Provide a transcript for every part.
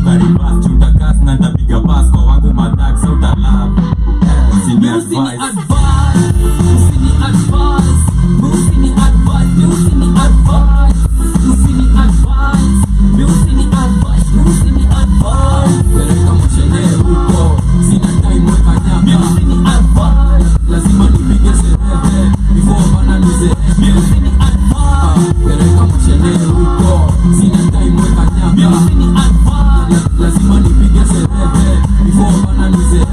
karibas chutakas na nitapiga pass kwa wangu madak so utalove usini advice usini advice usini advice usini advice usini advice usini advice usini advice peleka mchele huko sina time weka nyama usini advice lazima nipige sherehe before bana nize usini advice peleka mchele huko sina time weka nyama usini advice lazima nipige sherehe before bana nize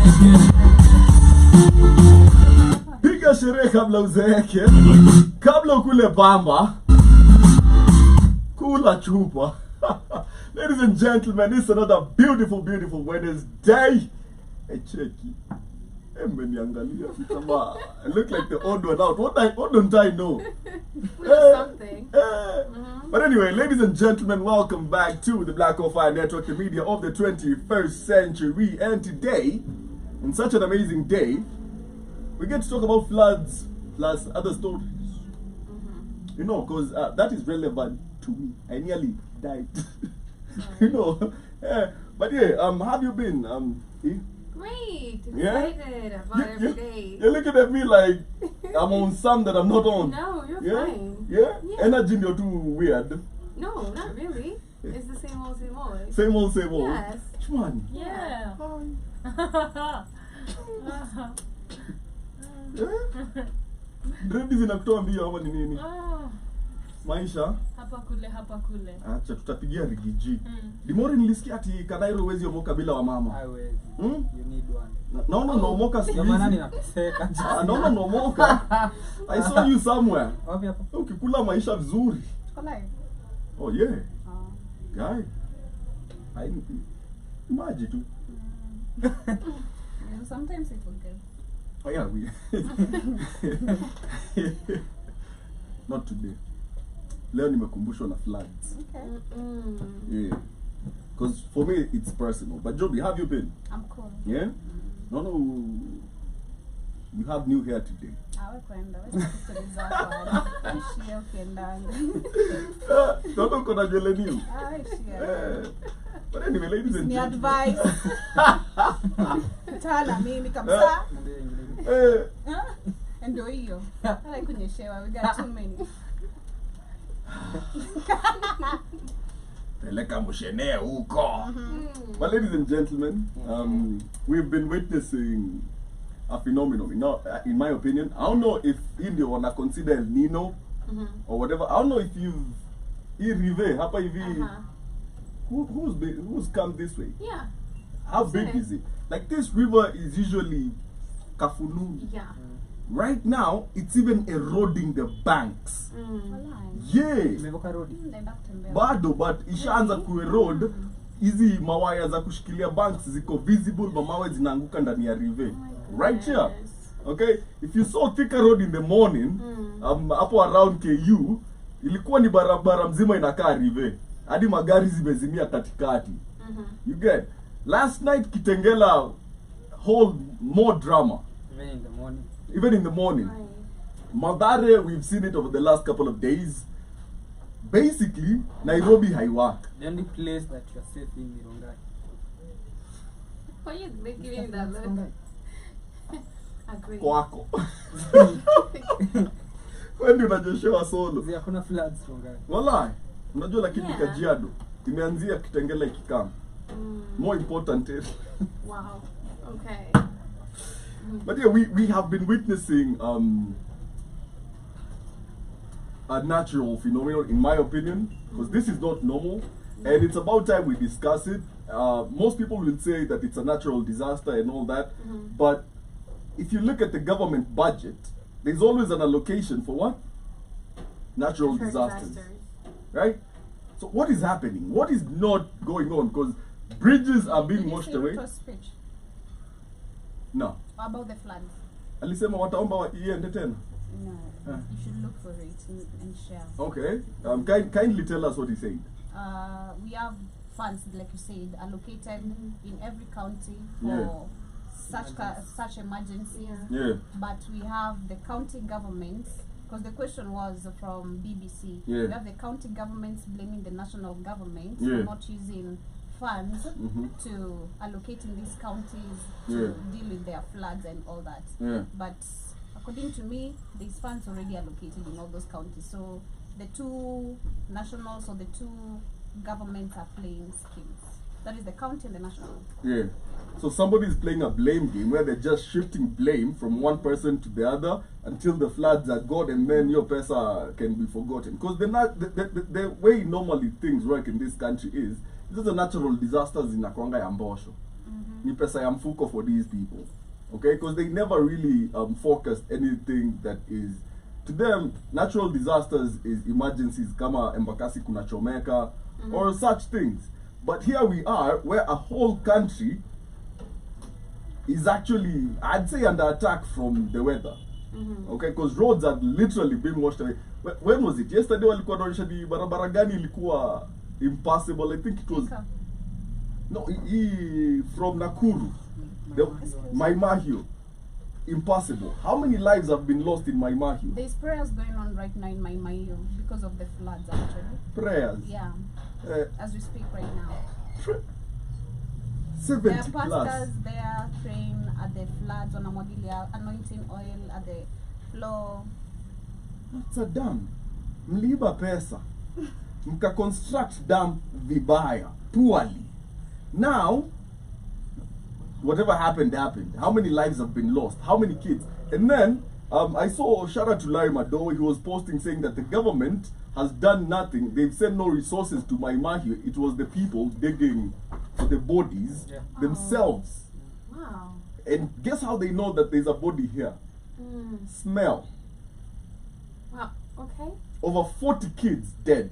piga sherehe kabla uzeeke kabla ukule bamba kula chupa. Ladies and gentlemen, this is another beautiful Wednesday. Hey, checky. I look like the odd one out. What don't I know? Something. But anyway, ladies and gentlemen, welcome back to the Black on Fire Network, the media of the 21st century. And today, on such an amazing day, we get to talk about floods plus other stories. You know, because that is relevant to me. I nearly died. You know. But yeah, have you been? Great. Yeah? Excited about every day. You're looking at me like I'm on some that I'm not on. No, you're Yeah? fine. Yeah? Yeah. Energy, you're too weird. No, not really. It's the same old, same old. Same old, same old. Yes. Which one? Yeah. Drendi zinakutoa mbio ama ni nini? Maisha? Hapa kule. Acha tutapigia rigiji. Dimori nilisikia ati Kanairo huwezi omoka bila wa mama. Haiwezi. You need one. Naona unaomoka siku Ndio hizi. maana ninateseka. Naona unaomoka. I saw you somewhere. Wapi hapo? Ukikula maisha vizuri. Kolai. Oh yeah. Guy. Imagine tu. Sometimes it will go. Oh yeah, we not today. Leo nimekumbushwa na floods. Okay. Yeah. Because for me it's personal. But Joby, have you been? I'm cool. Yeah? No, you have new hair today. Awe kwenda. Wewe kusikiliza hapa. Shia ukiendanga. Don't uko na nywele new. Shia. But anyway, ladies and Ni gentlemen. advice. Tala mimi kabisa. Ndio hiyo. Hata kunyeshewa, we got too many. Peleka mshenee huko. But ladies and gentlemen, we've been witnessing a phenomenon. In my opinion, I don't know if India wanna consider El Nino or whatever. I don't know if you've Rive, hapa hivi. Who's come this way? Yeah. How big is it? Like this river is usually Kafunu. Yeah. Right now, it's even eroding the banks. Yeah. Imevuka road. Bado, but ishaanza kuerode. Hizi mawaya za kushikilia banks ziko visible, mamawe zinaanguka ndani ya river. Right here. Okay? If you saw Thika Road in the morning, hapo around KU, ilikuwa ni barabara mzima inakaa river. Hadi magari zimezimia katikati. You get? Last night Kitengela hold more drama. Even in the morning. Right. Madare, we've seen it over the last couple of days. Basically, Nairobi haiwak. The only place that you are safe in Rongai. Why are you giving that look? Agree. Kwako. Wewe ndio unajoshewa solo. Hakuna floods Rongai. Wallahi. Unajua lakini Yeah. Kajiado imeanzia Kitengela ikikam. More important. Wow. Okay. But yeah, we have been witnessing a natural phenomenon, in my opinion, because this is not normal, and it's about time we discuss it. Most people will say that it's a natural disaster and all that, but if you look at the government budget, there's always an allocation for what? Natural disasters. Right? So what is happening? What is not going on? Because bridges are being washed away. No. About the floods? Alisema wataomba iende tena. No. You should look for it and share. Okay. Kindly tell us what he said. We have funds, like you said, allocated in every county for such emergencies. Yeah. But we have the county governments, because the question was from BBC. Yeah. We have the county governments blaming the national government Yeah. for not using funds to allocate in these counties to deal with their floods and all that. But according to me, these funds already allocated in all those counties. So the two nationals or the two governments are playing schemes. That is the county and the national. Yeah. So somebody is playing a blame game where they're just shifting blame from one person to the other until the floods are gone, and then your pesa can be forgotten. Because the way normally things work in this country is the natural disasters in Nakwanga ya Mbosho. Ni pesa ya mfuko for these people. Okay? Because they never really focused anything that is, to them, natural disasters is emergencies kama Embakasi kunachomeka or such things. But here we are, where a whole country is actually, I'd say, under attack from the weather. Okay, because roads have literally been washed away. When was it? Yesterday walikuwa naonyesha di barabara gani ilikuwa impassable. I think it was from Nakuru, Maimahio, impassable. How many lives have been lost in Maimahio? There's prayers going on right now in Maimahio because of the floods, actually. Prayers? Yeah. As we speak right now. 70 there are pastors plus. there praying at the floods, wanamwagilia anointing oil at the floor. It's a dam. Mliba pesa. Mka construct dam vibaya, poorly. Now, whatever happened, happened. How many lives have been lost? How many kids? And then, I saw, shout out to Larry Mado, he was posting saying that the government has done nothing. They've sent no resources to Maimahio. It was the people digging for the bodies themselves. Wow. And guess how they know that there's a body here? Smell. Wow. Okay. Over 40 kids dead.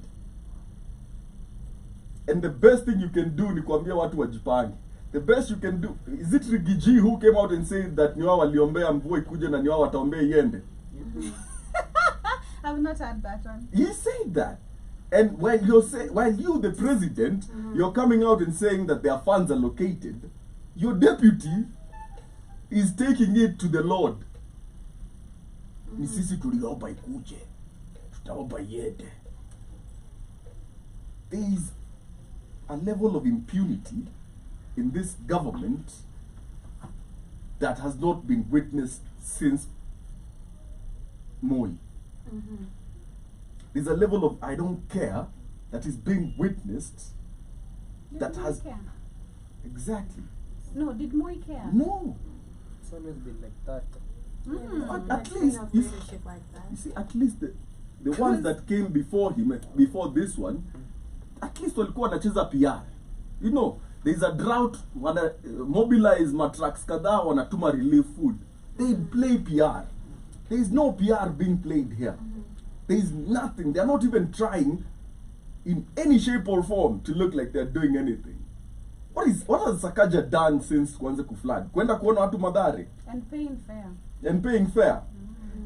And the best thing you can do ni kuambia watu wajipange. The best you can do, is it Rigiji who came out and said that ni wao waliombea mvua ikuje na ni wao wataombea iende? I've not heard that one. He said that. And when you, the president, you're coming out and saying that their funds are located, your deputy is taking it to the Lord. Ni sisi tuliomba ikuje, tutaomba iende. There is a level of impunity in this government that has not been witnessed since Moi. There's a level of I don't care that is being witnessed that Moi has care? exactly No, did Moi care? no. It's always been like that. At least you leadership like that. see, at least the ones that came before him, before this one, at least walikuwa wanacheza PR. You know, there's a drought, wana mobilize matraks kadhaa wanatuma relief food. They play PR. There is no PR being played here. There is nothing. They are not even trying in any shape or form to look like they're doing anything. What has Sakaja done since kuanze kuflood? Kwenda kuona watu madhari And paying fair. and paying fair.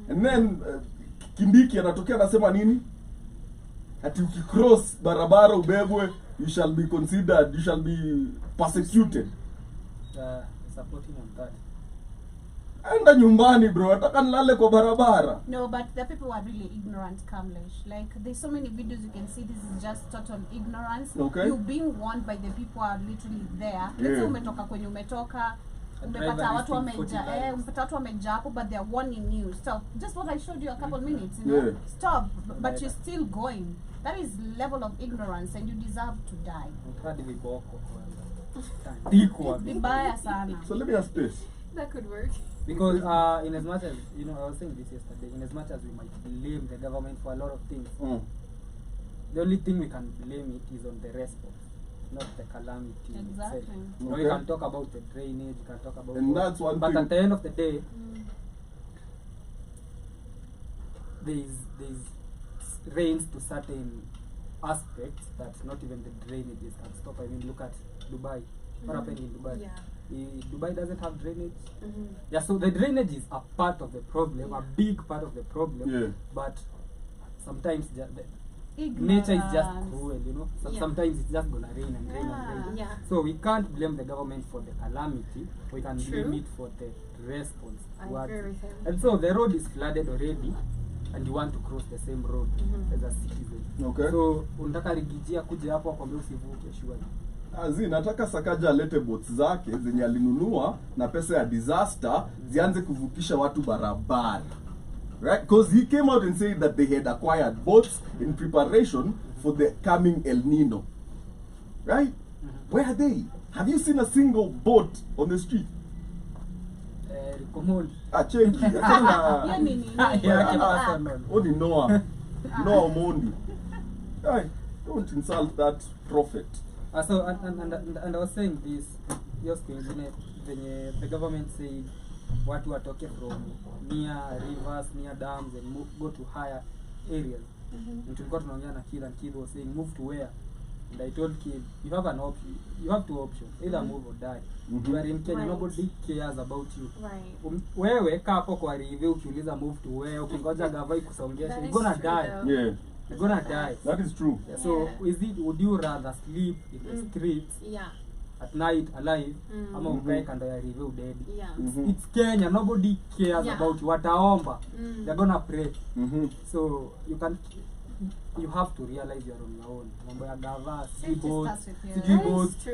And then Kindiki anatokea anasema nini? Ati ukicross barabara ubebwe, you shall be considered, you shall be persecuted. Supporting on that. Enda nyumbani bro, nataka nilale kwa barabara. No, but the people are really ignorant, Kamlesh. Like, there's so many videos you can see. This is just total ignorance. Okay. You're being warned by the people who are literally there. Let's say umetoka kwenye umetoka, umepata watu wameja, umepata watu wameja hapo, but they're warning you. Stop. Just what I showed you a couple minutes, you know. Stop. But you're still going. That is level of ignorance, and you deserve to die. Vibaya sana. So let me ask this. That could work. Because in as much as, you know, I was saying this yesterday, in as much as we might blame the government for a lot of things, the only thing we can blame it is on the response, not the calamity itself. Exactly. You know, you can talk about the drainage, you can talk about And that's one but thing. at the end of the day, there's rains to certain aspects that not even the drainages can stop. I mean, look at Dubai. What happened in Dubai? Yeah. Dubai doesn't have drainage. Yeah, so the drainage is a part of the problem, a big part of the problem. Yeah. But sometimes Ignorance. nature is just cruel, you know. So Yeah. sometimes it's just gonna rain and rain and rain. Yeah. So we can't blame the government for the calamity. We can True. blame it for the response I towards agree it. with him. And so the road is flooded already, and you want to cross the same road as a citizen. Okay. So unataka rigijia kuja hapo akwambia usivuke, surely. Nataka Sakaja alete boats zake zenye alinunua na pesa ya disaster zianze kuvukisha watu barabara. Right? Because he came out and said that they had acquired boats in preparation for the coming El Nino. Right? Where are they? Have you seen a single boat on the street? Check. Only Noah Omondi. Don't insult that prophet. So and I was saying this, just the government said watu watoke from near rivers, near dams and go to higher areas. And tulikuwa tunaongea na Kid, and Kid was saying move to where? And I told Kid, you have an option. You have two options. Either move or die. You are in Kenya, nobody cares about you. Right. Wewe kaa hapo kwa review ukiuliza move to where, ukingoja gava ikusongesha, you're gonna die. Yeah. You're gonna die. That is true. Yeah, so would you rather sleep in the streets at night alive ama ukae kando ya review dead? It's Kenya, nobody cares about you. Wataomba. They're gonna pray. So you have to realize you're on your own. Mambo ya gava,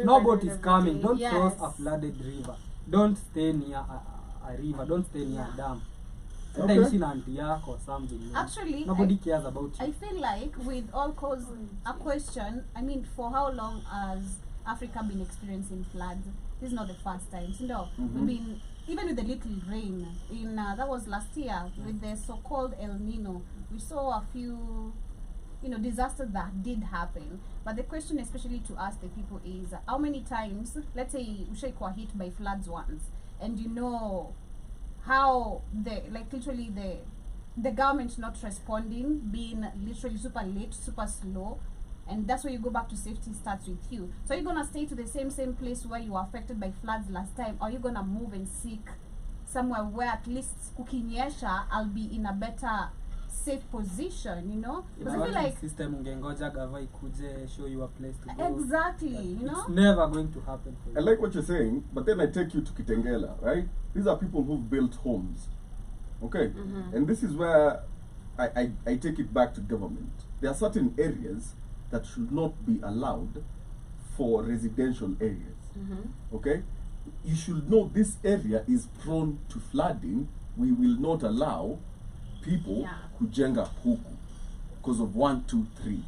nobody is coming. Don't cross a flooded river. Don't stay near a river. Don't stay near a dam. Or something. Actually, nobody cares about you. I feel like with all cause a question, I mean, for how long has Africa been experiencing floods? This is not the first time. So no, we've been, even with the little rain in that was last year with the so-called El Nino, we saw a few disasters that did happen. But the question especially to ask the people is how many times, let's say Ushai were hit by floods once, and how the government not responding, being literally super late, super slow, and that's where you go back to safety starts with you. So you're gonna stay to the same place where you were affected by floods last time, or you're gonna move and seek somewhere where at least kukinyesha I'll be in a better safe position, Because I feel like system ungengoja gava ikuje show you a place to go. Exactly, It's never going to happen for you. I like what you're saying, but then I take you to Kitengela, right? These are people who've built homes. Okay? And this is where I take it back to government. There are certain areas that should not be allowed for residential areas. Okay? You should know this area is prone to flooding. We will not allow people kujenga huku because of 1, 2, 3.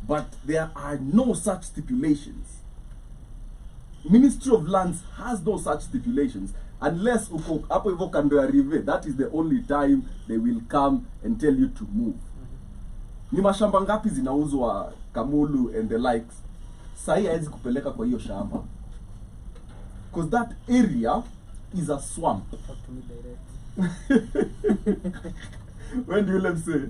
But there are no such stipulations. Ministry of Lands has no such stipulations unless uko hapo hivyo kando ya river. That is the only time they will come and tell you to move. Ni mashamba ngapi zinauzwa Kamulu and the likes? Sahi haizi kupeleka kwa hiyo shamba. Because that area is a swamp. Talk to me direct. When do you let me say?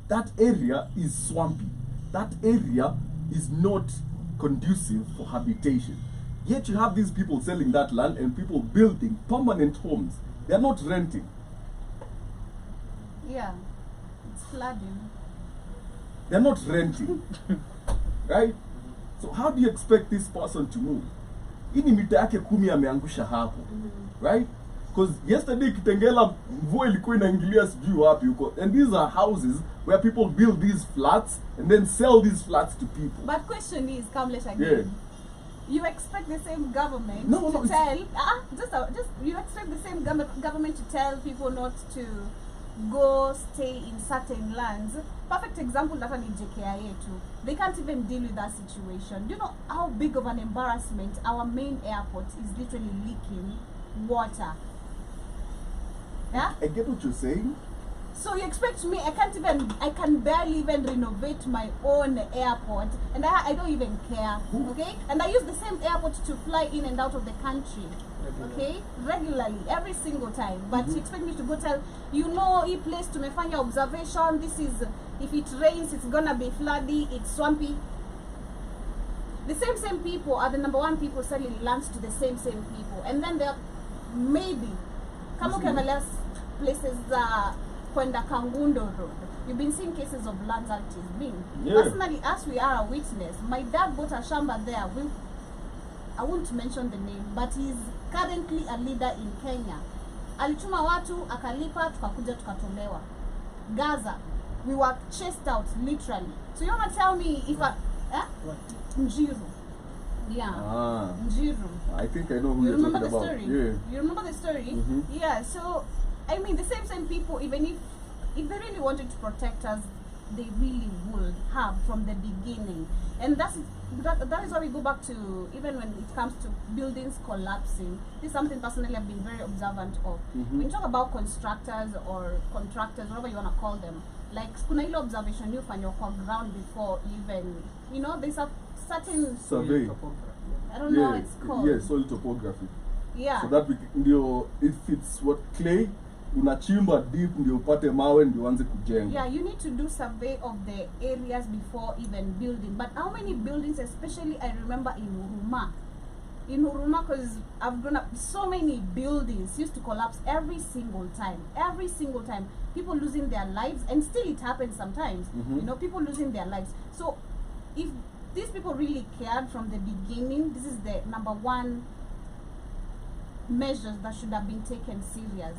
That area is swampy. That area is not conducive for habitation. Yet you have these people selling that land and people building permanent homes. They are not renting. Yeah, it's flooding. They are not renting. Right? So how do you expect this person to move? Ini mita yake 10 ameangusha hapo. Right? Because yesterday Kitengela mvua ilikuwa inaingilia sijui wapi huko, and these are houses where people build these flats and then sell these flats to people. But question is, Kamlesh again, you expect the same government to tell you expect the same government to tell people not to go stay in certain lands. Perfect example that in JKIA too. They can't even deal with that situation. Do you know how big of an embarrassment our main airport is literally leaking water? Yeah? I get what you're saying. So you expect me, I can barely even renovate my own airport, and I don't even care, okay? And I use the same airport to fly in and out of the country, okay? Regularly, every single time. But you expect me to go tell, he place to mefanya observation, this is, if it rains, it's gonna be floody, it's swampy. The same people are the number one people selling lands to the same people. And then they're maybe, come on, places Kwenda Kangundo Road. You've been seeing cases of lands that is being. Personally, as we are a witness, my dad bought a shamba there. I won't mention the name, but he's currently a leader in Kenya. Alichuma watu, akalipa, tukakuja tukatolewa. Gaza, we were chased out, literally. So you want to tell me if Njiru. Yeah. Ah. Njiru. I think I know who You you're remember talking the about. story? Yeah. You remember the story? Mhm. Yeah. So, I mean, the same people, even if they really wanted to protect us, they really would have from the beginning. And that is why we go back to, even when it comes to buildings collapsing, this is something personally I've been very observant of. When you talk about constructors or contractors, whatever you want to call them, like kuna ile observation you find your ground before even, you know, there's a certain, Survey. I don't know how it's called. Yeah, soil topography. Yeah. So that ndio if it's what clay unachimba deep ndio upate mawe ndio uanze kujenga. Yeah, you need to do survey of the areas before even building. But how many buildings, especially I remember in Huruma, because I've grown up, so many buildings used to collapse every single time. People losing their lives, and still it happens sometimes. You know, people losing their lives. So if these people really cared from the beginning, this is the number one measures that should have been taken serious.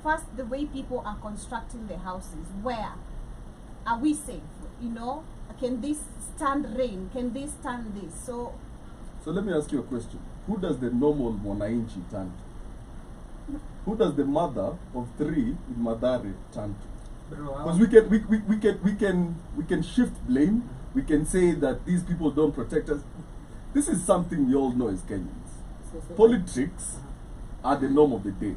First, the way people are constructing the houses. Where are we safe? You know, can this stand rain? Can this stand this? So let me ask you a question. Who does the normal mwananchi turn to? Who does the mother of 3 in Madare turn to? Because we can shift blame. We can say that these people don't protect us. This is something we all know as Kenyans. Politics are the norm of the day.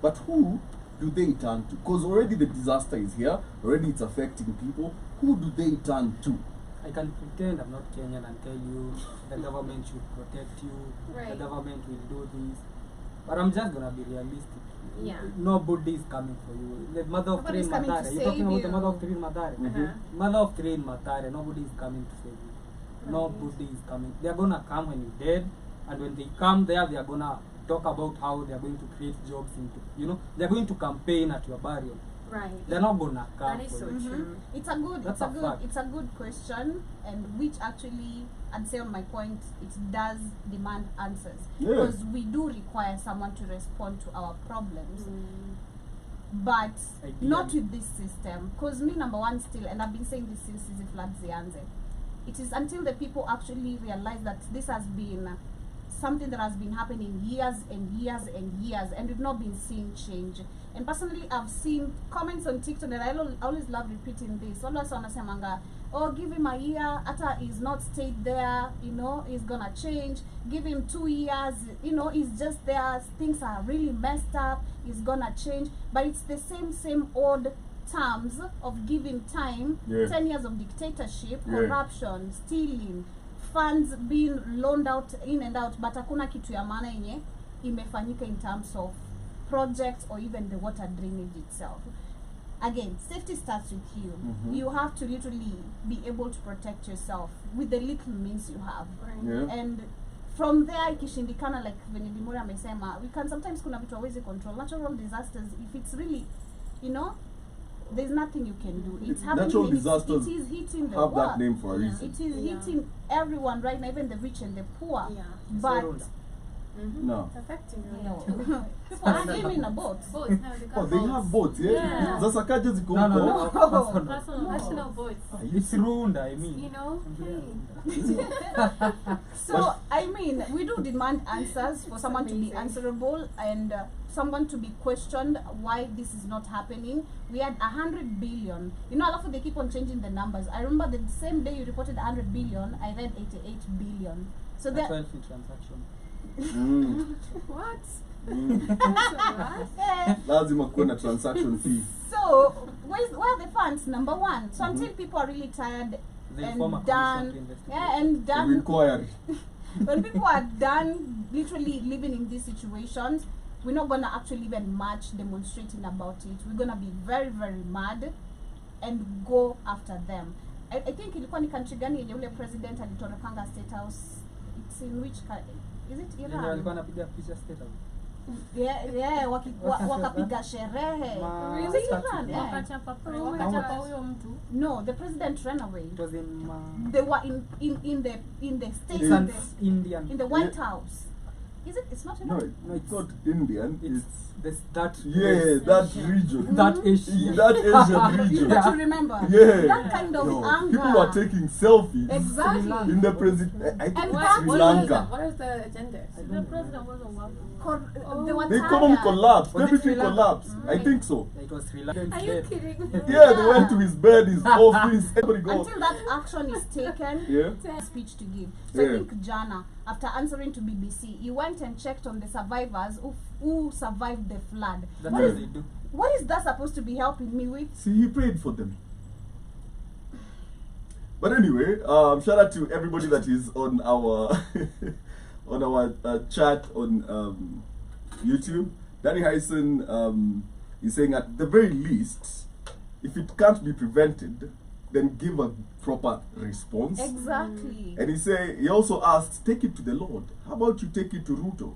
But who do they turn to? Because already the disaster is here, already it's affecting people. Who do they turn to? I can pretend I'm not Kenyan and tell you the government should protect you, Right. the government will do this. But I'm just gonna be realistic. Yeah. Nobody is coming for you. The mother of 3 in Nobody's coming to Madare. You're talking save about the you. mother of 3 in Madare. Uh-huh. Mother of 3 in Madare, nobody is coming to save you. Right. Nobody is coming. They're gonna come when you're dead, and when they come there, they're gonna talk about how they're going to create jobs into, you know, they're going to campaign at your burial. Right. They're not gonna come That is for so you. true. it's a good, That's a fact. it's a good question, and which actually, I'd say on my point, it does demand answers. Yeah. Because we do require someone to respond to our problems. But Ideally. not with this system. Because me, number one, still, and I've been saying this since Sisi Floods Zianze, it is until the people actually realize that this has been something that has been happening years and years and years, and we've not been seeing change. And personally, I've seen comments on TikTok, and I always love repeating this. Always wanasemanga, oh, give him a year, ata he's not stayed there, you know, he's gonna change. Give him 2 years, you know, he's just there, things are really messed up, he's gonna change. But it's the same old terms of giving time, Yeah. 10 years of dictatorship, Yeah. corruption, stealing, funds being loaned out in and out, but hakuna kitu ya maana yenye imefanyika in terms of projects or even the water drainage itself. Again, safety starts with you. You have to literally be able to protect yourself with the little means you have. Right. Yeah. And from there, ikishindikana, like venye Limuri amesema, we can sometimes kuna vitu hawezi control. Natural disasters, if it's really, you know, there's nothing you can do. It's happening. Natural and disasters it is hitting the have world. that name for a Yeah. reason. It is Yeah. hitting everyone right now, even the rich and the poor. Yeah. But No. It's affecting you. no, people are swimming in a boat. Boats now, Oh, they have boats, yeah? Yeah. Sasa kaje ziko No, no, huko? no. personal, No. national boats. It's Runda, I mean. You know? So, I mean, we do demand answers for someone to be amazing. answerable and someone to be questioned why this is not happening. We had 100 billion. You know, alafu they keep on changing the numbers. I remember the same day you reported 100 billion, I read 88 billion. So That's that, why free transaction. What? Eh, Lazima kuwe na transaction fee. so where are the funds? Number one. So until people are really tired They form a and commission done, to investigate. yeah, and Of done. inquiry. When people are done literally living in these situations, we're not gonna actually even march demonstrating about it. We're gonna be very, very mad and go after them. I think ilikuwa ni country gani yenye ule president alitorekanga State House? It's in which country? Is it Yenye Iran? walikuwa wanapiga picha state house. Yeah, wakapiga sherehe. Ma- Is it statue. Iran? Yeah. Wakachapa huyo mtu. No, the president ran away. It was in They were in the state, it's an Indian. in the White House. Is it? It's not No, enough. it's not Indian. It's that that region. that Asian. That Asian You region. need to remember. Yeah. That kind of No, anger. people are taking selfies Exactly. in the president. I think And it's what- Sri what Lanka. What is the agenda? The president wasn't welcome. They were The tired. economy collapsed. Was it Everything Sri Lanka? collapsed. I think so. It was Sri Lankan. Are you kidding? Yeah, they went to his bed, his office. Everybody goes. Until that action is taken, Yeah. speech to give. So Yeah. I think Jana, after answering to BBC, he went and checked on the survivors who survived the flood. That's What what is, they do. what is that supposed to be helping me with? See, he prayed for them. But anyway, shout out to everybody that is on our on our chat on YouTube. Danny Hyson is saying at the very least, if it can't be prevented, then give a proper response. Exactly. And he also asked, take it to the Lord. How about you take it to Ruto?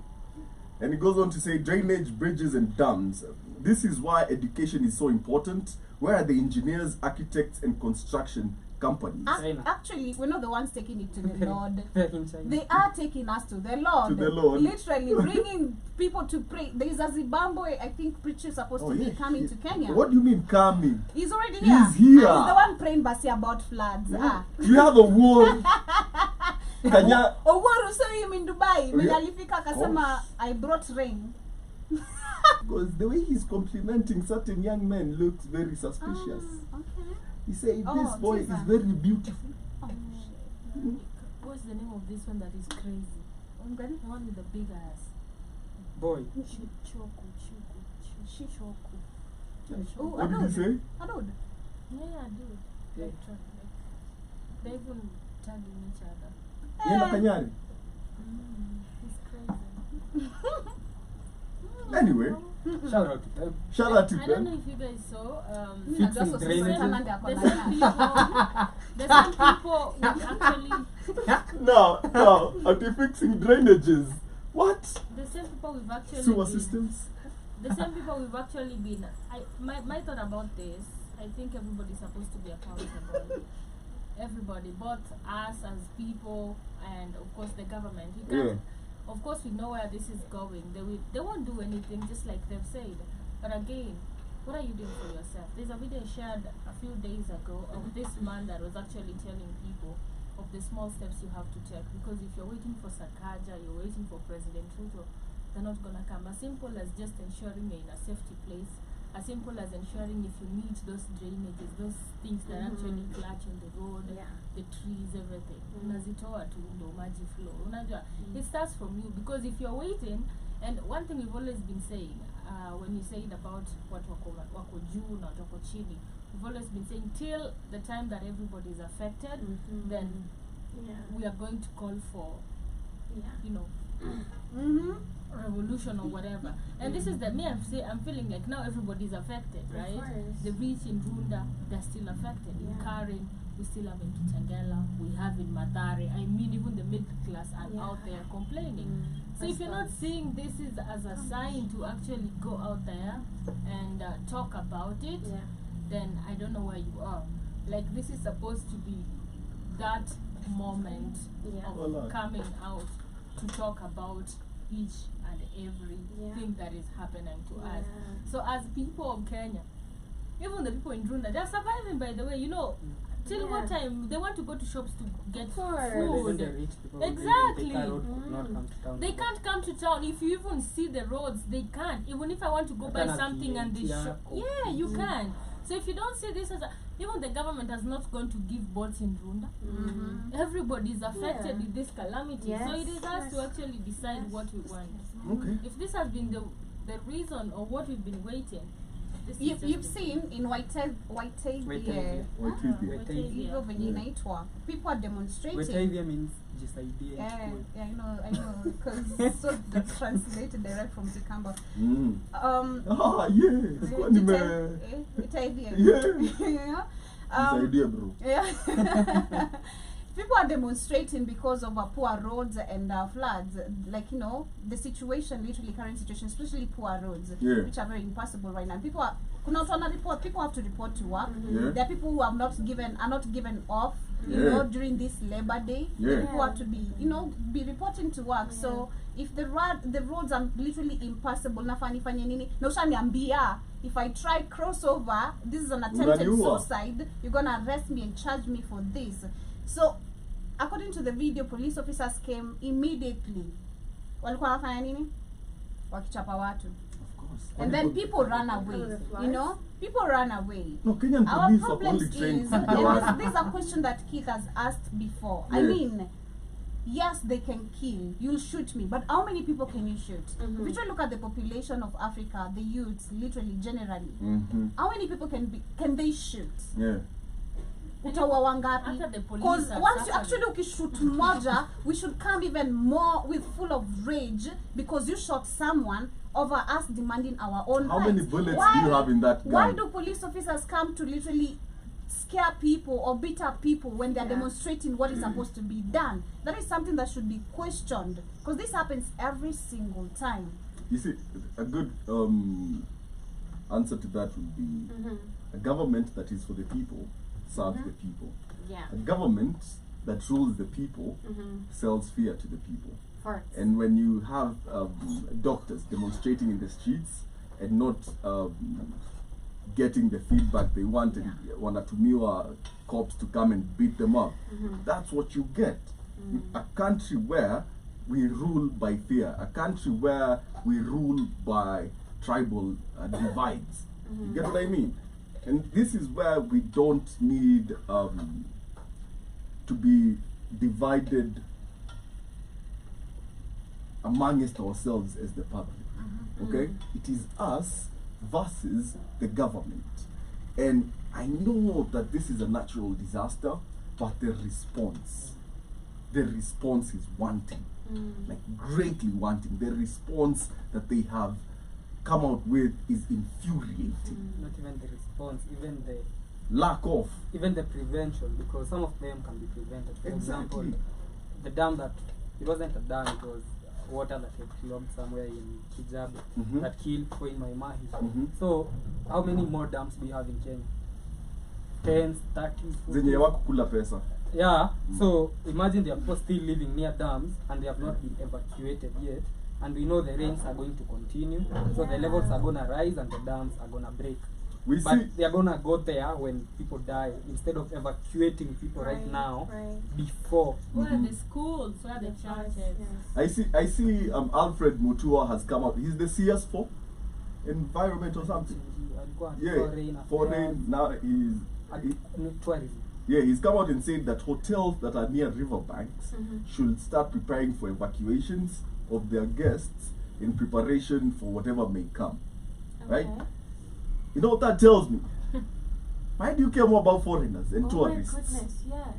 And he goes on to say, drainage, bridges, and dams. This is why education is so important. Where are the engineers, architects, and construction companies? China. Actually, we're not the ones taking it to the Lord. They're in China. They are taking us to the Lord. To the Lord. Literally bringing people to pray. There is a Zimbabwe, I think, preacher supposed to be coming to Kenya. What do you mean coming? He's already He's here. here. He's the one praying Basi about floods. You have a war. Kenya. Owaru saw him in Dubai. Oh, yeah. Alifika akasema, Gosh. I brought rain. Because the way he's complimenting certain young men looks very suspicious. Okay. He said, Oh, this boy is Jesus. very beautiful. Oh, What's the name of this one that is crazy? The one with the big ass. Boy. Choku. Oh, What did he say? Adod. Yeah, I do. Like, they even tagging each other. Yenda Kanyari. It's crazy. Anyway, Shout out to them. shout out to I don't know them. if you guys saw. Fixing Najua drainage. Sosana ndio ako There's na some yeye. people. There's some people who actually. Now, after fixing drainages, what? The same people we've actually. Sewer been- systems? The same people we've actually been. My thought about this. I think everybody's supposed to be accountable. Everybody, both us as people and of course the government. We can't. Of course, we know where this is going. They won't do anything, just like they've said. But again, what are you doing for yourself? There's a video shared a few days ago of this man that was actually telling people of the small steps you have to take. Because if you're waiting for Sakaja, you're waiting for President Ruto, they're not gonna come. As simple as just ensuring you're in a safety place. As simple as ensuring if you meet those drainages, those things that actually clutch on the road, the trees, everything. Unazitoa tu ndo maji flow. Unajua, it starts from you because if you're waiting, and one thing we've always been saying, when you said about what wako juu na wako chini, we've always been saying till the time that everybody is affected, then we are going to call for, you know, revolution or whatever. And this is I'm feeling like now everybody's affected, right? The rich in Runda, they're still affected. In Karen, we still have in Kitangela, we have in Mathare. I mean, even the middle class are out there complaining. So if you're not seeing this is as a sign to actually go out there and talk about it, then I don't know where you are. Like this is supposed to be that moment of coming out to talk about each and everything that is happening to us. So as people of Kenya, even the people in Runda, they're surviving, by the way. You know, till what time they want to go to shops to get food. The rich people, Exactly. they can't come to town. They can't come to town. If you even see the roads, they can't. Even if I want to go buy something and they shop, you can. So if you don't see this as even the government has not gone to give boats in Runda. Everybody is affected with this calamity. So it is us to actually decide what we want. Okay. If this has been the reason or what we've been waiting, You've seen in Waitavia hivyo venye inaitwa, people are demonstrating. Waitavia means jisaidie. I know, because so that's translated direct from Zikamba. Yes. Kwani Waitavia. Nisaidie bro. Yeah. People are demonstrating because of poor roads and floods. Like, you know, the situation, literally current situation, especially poor roads, which are very impassable right now. People have to report to work. There are people who are not given off you know, during this Labor Day. Yeah. People are to be, you know, be reporting to work. So if the roads are literally impassable, nafanye nini? Na ushaniambia, if I try crossover, this is an attempted suicide, you're gonna arrest me and charge me for this. So according to the video, police officers came immediately. Walikuwa wanafanya nini? Wakichapa watu. And then people run away, you know? People run away. No, Kenyan Our police problem are only is, trained. there's a question that Keith has asked before. I mean, yes, they can kill. You'll shoot me, but how many people can you shoot? If you try to look at the population of Africa, the youths, literally, generally, how many people can they shoot? Yeah. Utawa wangapi? After the police Because are once you suffering. actually shoot moja, we should come even more with full of rage because you shot someone over us demanding our own How rights. many bullets do you have in that gun? Why do police officers come to literally scare people or beat up people when they're demonstrating what is supposed to be done? That is something that should be questioned because this happens every single time. You see, a good answer to that would be a government that is for the people serves the people. Yeah. A government that rules the people sells fear to the people. First. And when you have doctors demonstrating in the streets and not getting the feedback they want and wanatumiwa cops to come and beat them up, that's what you get. A country where we rule by fear, a country where we rule by tribal divides. You get what I mean? And this is where we don't need to be divided amongst ourselves as the public. Okay? It is us versus the government. And I know that this is a natural disaster, but the response is wanting. Like greatly wanting. The response that they have come out with is infuriating. Not even the response, even the Lack of. even the prevention, because some of them can be prevented. For example, Exactly. the dam that it wasn't a dam, it was water that had clogged somewhere in Kijabe that killed for in Maimahi. So how many more dams do you have in Kenya? 10, 30, 40? Zenye wakukula pesa. Yeah, so imagine there are people still living near dams and they have not been evacuated yet, and we know the rains are going to continue, so the levels are going to rise and the dams are going to break. We But see they are going to go there when people die instead of evacuating people right now before. Where are the schools? Where are the churches? I see Alfred Mutua has come out. He's the CS for environment or something. Yeah, for rain. Now tourism. Yeah, he's come out and said that hotels that are near riverbanks should start preparing for evacuations of their guests in preparation for whatever may come. Right? You know what that tells me? Why do you care more about foreigners and tourists? Oh my goodness, yes.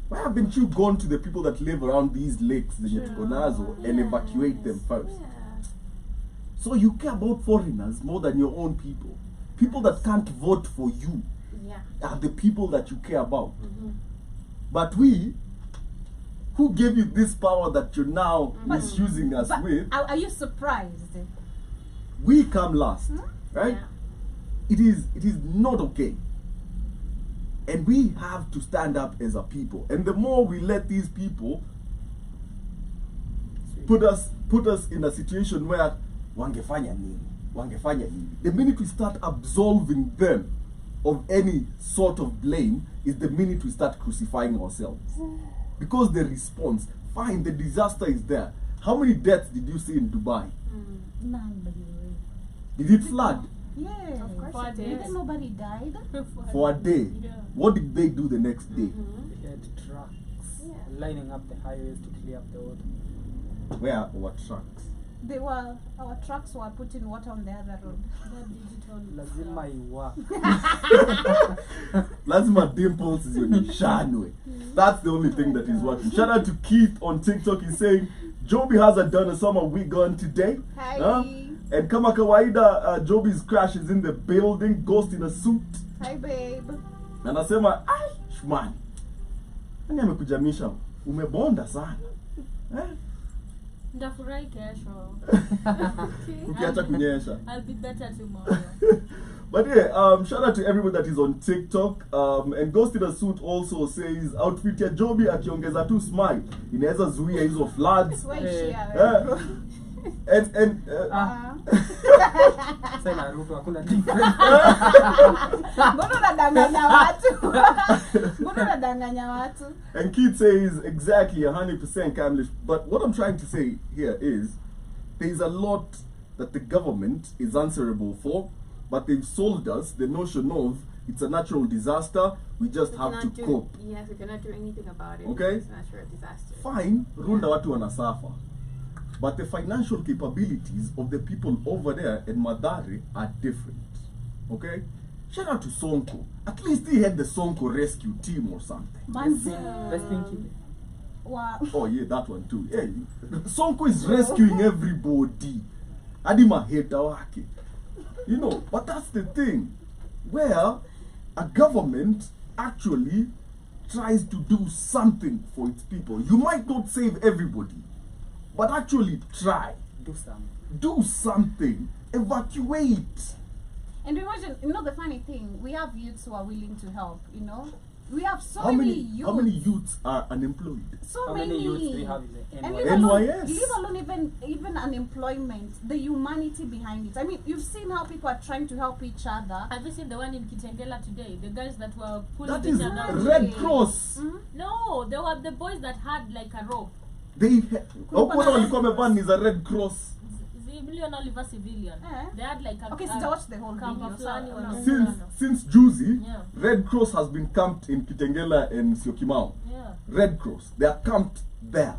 Why haven't you gone to the people that live around these lakes, the Tukonazo, and evacuate them first? Yeah. So you care about foreigners more than your own people. People that can't vote for you are the people that you care about. But we, who gave you this power that you're now misusing us But with, are you surprised? we come last, right? It is not okay. And we have to stand up as a people. And the more we let these people put us in a situation where wangefanya nini, the minute we start absolving them of any sort of blame is the minute we start crucifying ourselves. Because the response, fine, the disaster is there. How many deaths did you see in Dubai? None, by the way. Did it flood? Yeah, Of course For it days. is. Nobody died. For a day. Yeah. What did they do the next day? They had trucks Yeah. lining up the highways to clear up the water. Where were trucks? Our trucks were putting water on the other road. That digital Lazima iwa. Lazima dimples is your shanwe. That's the only thing that is working. Shout out to Keith on TikTok. He's saying, Joby hasn't done a summer wig on today. Hi. And kama kawaida, Joby's crash is in the building. Ghost in a suit. Hi, babe. Anasema, ai, shmani. Nani amekujamisha? Umebonda sana. Ndafurahi kesho. Ukiacha kunyesha. I'll be better tomorrow. But yeah, shout out to everyone that is on TikTok. And Ghost in a Suit also says outfit ya Joby akiongeza tu smile inaweza zuia hizo floods. Why is she And Sasa na Ruto hakuna difference. Mbona unadanganya watu? Mbona unadanganya watu? And Keith says exactly 100% Kamlish. But what I'm trying to say here is there's a lot that the government is answerable for, but they've sold us the notion of it's a natural disaster, we just have to cope. Yes, we cannot do anything about it. Okay. It's a natural disaster. Fine, runda watu wanasafa. But the financial capabilities of the people over there in Madare are different. Okay? Shout out to Sonko. At least he had the Sonko rescue team or something. Manzi. Resting Kile. Wow. Oh yeah, that one too. Yeah, Sonko is rescuing everybody. Adima heta wake. You know, but that's the thing. Where a government actually tries to do something for its people. You might not save everybody, but actually try. Do some. Do something. Evacuate. And imagine, you know, the funny thing, we have youths who are willing to help, you know. We have so How many many youths. how many youths are unemployed? So How many. many youths do you have in the And NYS? leave alone even unemployment, the humanity behind it. I mean, you've seen how people are trying to help each other. Have you seen the one in Kitengela today? The guys that were pulling That each is other. Red Cross. No, they were the boys that had like a rope. They Okwona walikuwa wamevaa ni za Red Cross. Civilian Oliver civilian. They had like a Okay, so watch the whole kamba video. fulani So, wana- Since Juzi, Yeah. Red Cross has been camped in Kitengela and Syokimau. Yeah. Red Cross, they are camped there.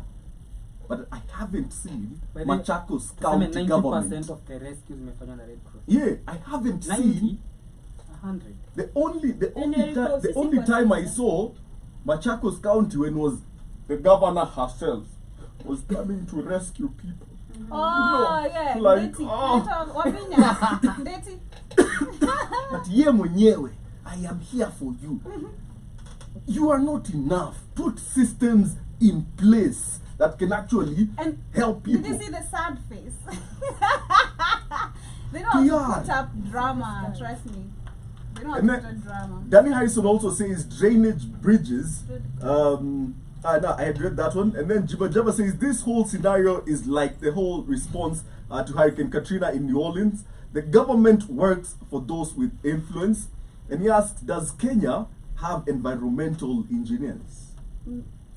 But I haven't seen But Machakos Tuseme County 90% government. of the rescues zimefanywa na Red Cross. Yeah, I haven't 90, seen 100. the only Red Cross is time I equal. saw Machakos County when was the governor herself was coming to rescue people. oh, yeah. like, Ndeti. oh. Wabinya. Ndeti. But ye mwenyewe, I am here for you. You are not enough. Put systems in place that can actually And help did people. you see the sad face? They know how to Yeah. put up drama, trust me. They know how And to then- put up drama. Danny Harrison also says drainage bridges. No, I had read that one. And then Jiba Jabba says this whole scenario is like the whole response to Hurricane Katrina in New Orleans. The government works for those with influence. And he asked, does Kenya have environmental engineers?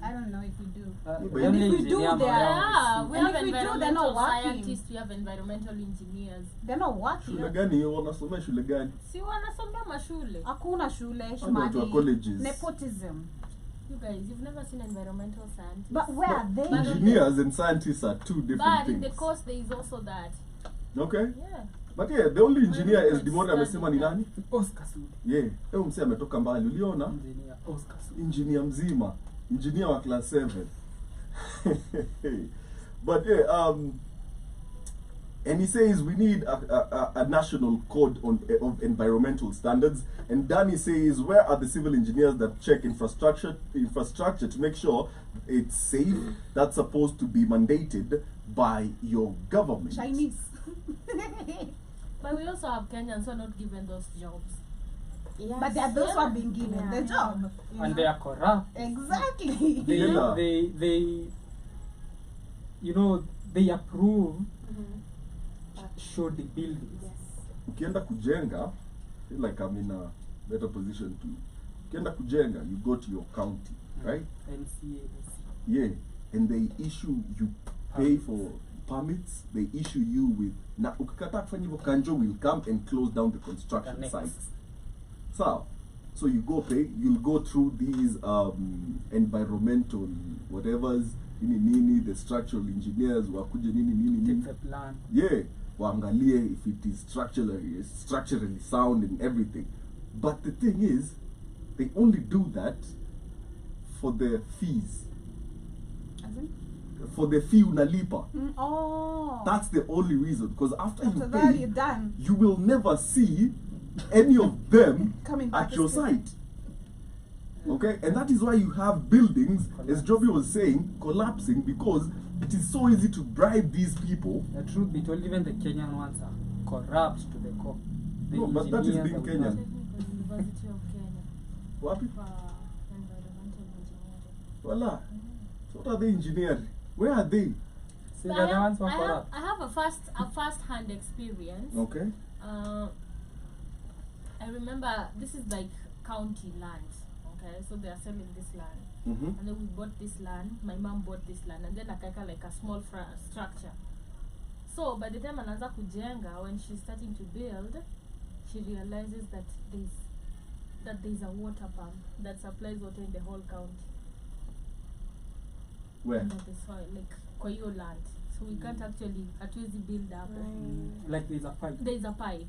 I don't know if we do. but And if we do, engineer they are- Yeah, we And have if we do, they're not environmental working. scientists, we have environmental engineers. They're not working. Shule gani hiyo wanasomea shule gani? Si wanasomea mashule. Hakuna shule, Watu wa shmadi, colleges. nepotism. You guys, you've never seen environmental scientists. But where are they? But- Engineers and scientists are two different But in things. the course there is also that. Okay? Yeah. But yeah, the only engineer Well, as Dimora amesema ni nani? Oscar Sudi. Yeah, huyo msee ametoka mbali. Uliona? Engineer Oscar Sudi. Engineer mzima. Engineer wa class 7. But yeah, and he says we need a national code of environmental standards. And Danny says, where are the civil engineers that check infrastructure to make sure it's safe? That's supposed to be mandated by your government. Chinese. But we also have Kenyans who are not given those jobs. Yes. But they are those who have been given Yeah. the job. you And know. they are corrupt. Exactly. They, Yeah. they, you know, they approve shoddy buildings. Yes. Ukienda kujenga, I feel like I'm in a better position to. Ukienda kujenga, you go to your county, right? NCAC. Yeah, and they issue, you pay for permits, they issue you with, na ukikataa kufanya hivyo, Kanjo will come and close down the construction Annex. sites. So you go pay, you'll go through these environmental whatever's, nini, the structural engineers, wakuje nini. Take the plan. Yeah, waangalie if it is structurally sound and everything. But the thing is, they only do that for the fees. As in? For the fee unalipa. Oh. That's the only reason. Because after After you that, pay, you're done. you will never see any of them Coming back at your still. site. Okay? And that is why you have buildings, as Joby was saying, collapsing because it is so easy to bribe these people. The truth be told, even the Kenyan ones are corrupt to the core. the No, but that is engineers being that we Kenyan. have. Technical University of Kenya Wapi? for environmental engineering. Voila. So what are they engineering? Where are they? See, So they're the ones who are corrupt. I have a first-hand experience. Okay. I remember this is like county land. Okay, so they are selling this land, Mm-hmm. and then we bought this land. My mom bought this land, and then akaeka like a small structure. So by the time anaanza kujenga, when she's starting to build, she realizes that there's a water pump that supplies water in the whole county. Where? Under the soil, like kwa hiyo land. So we can't actually hatuwezi build up. Like there's a pipe. There is a pipe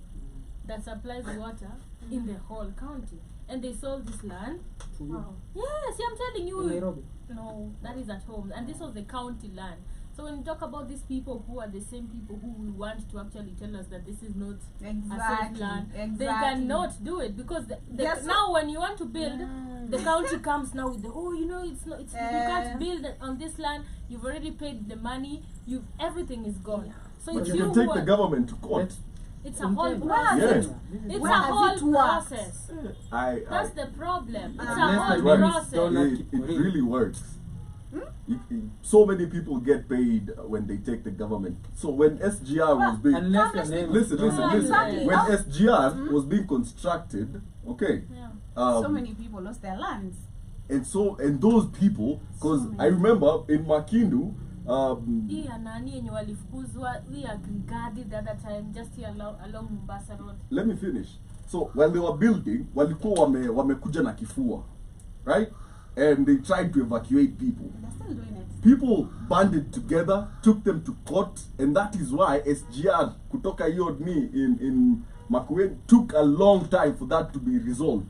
that supplies water in the whole county, and they sold this land. To you. Yes, I'm telling you. In Nairobi. No, that is at home, and this was the county land. So when you talk about these people who are the same people who we want to actually tell us that this is not a safe Exactly. land, they Exactly. cannot do it because Yes. now when you want to build, the county comes now with the it's not, you can't build on this land. You've already paid the money. Everything is gone. So But it's you you can who take the are- government to court. It's a whole Yeah. process. Yeah. It's Where a has whole it worked? process. That's I the problem. It's a Unless whole the one is process. done- it really works. So many people get paid when they take the government. So when SGR was being Unless your name listen, is listen. Exactly. When Oh. SGR was being constructed, okay, Yeah. So many people lost their lands. and those people, because So many. I remember in Makindu, Hii ya nani yenye walifukuzwa, we agregated the other time just here along Mombasa Road. let me finish. So while they were building, walikuwa wamekuja na kifua, right? And they tried to evacuate people. They're still doing it. People banded together, took them to court, and that is why SGR kutoka hiyo ni in Makueni took a long time for that to be resolved.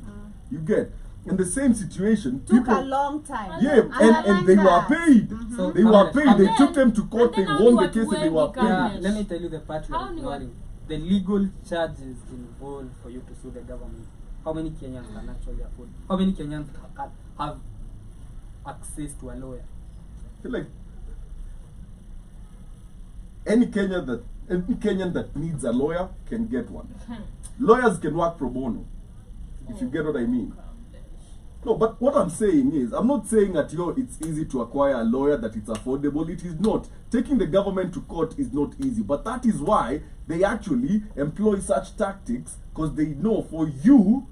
You get? In the same situation, Took people a long time. yeah, and they were paid. So They were paid. They And took then- them to court. They and then won now the you case, and they are were doing Yeah, paid. let me tell you the part How you're do you- ignoring. The legal charges involved for you to sue the government. How many Kenyans can actually afford? How many Kenyans have access to a lawyer? I feel like any Kenyan that needs a lawyer can get one. Lawyers can work pro bono, if you get what I mean. No, but what I'm saying is, I'm not saying that it's easy to acquire a lawyer, that it's affordable. It is not. Taking the government to court is not easy, but that is why they actually employ such tactics, because they know for you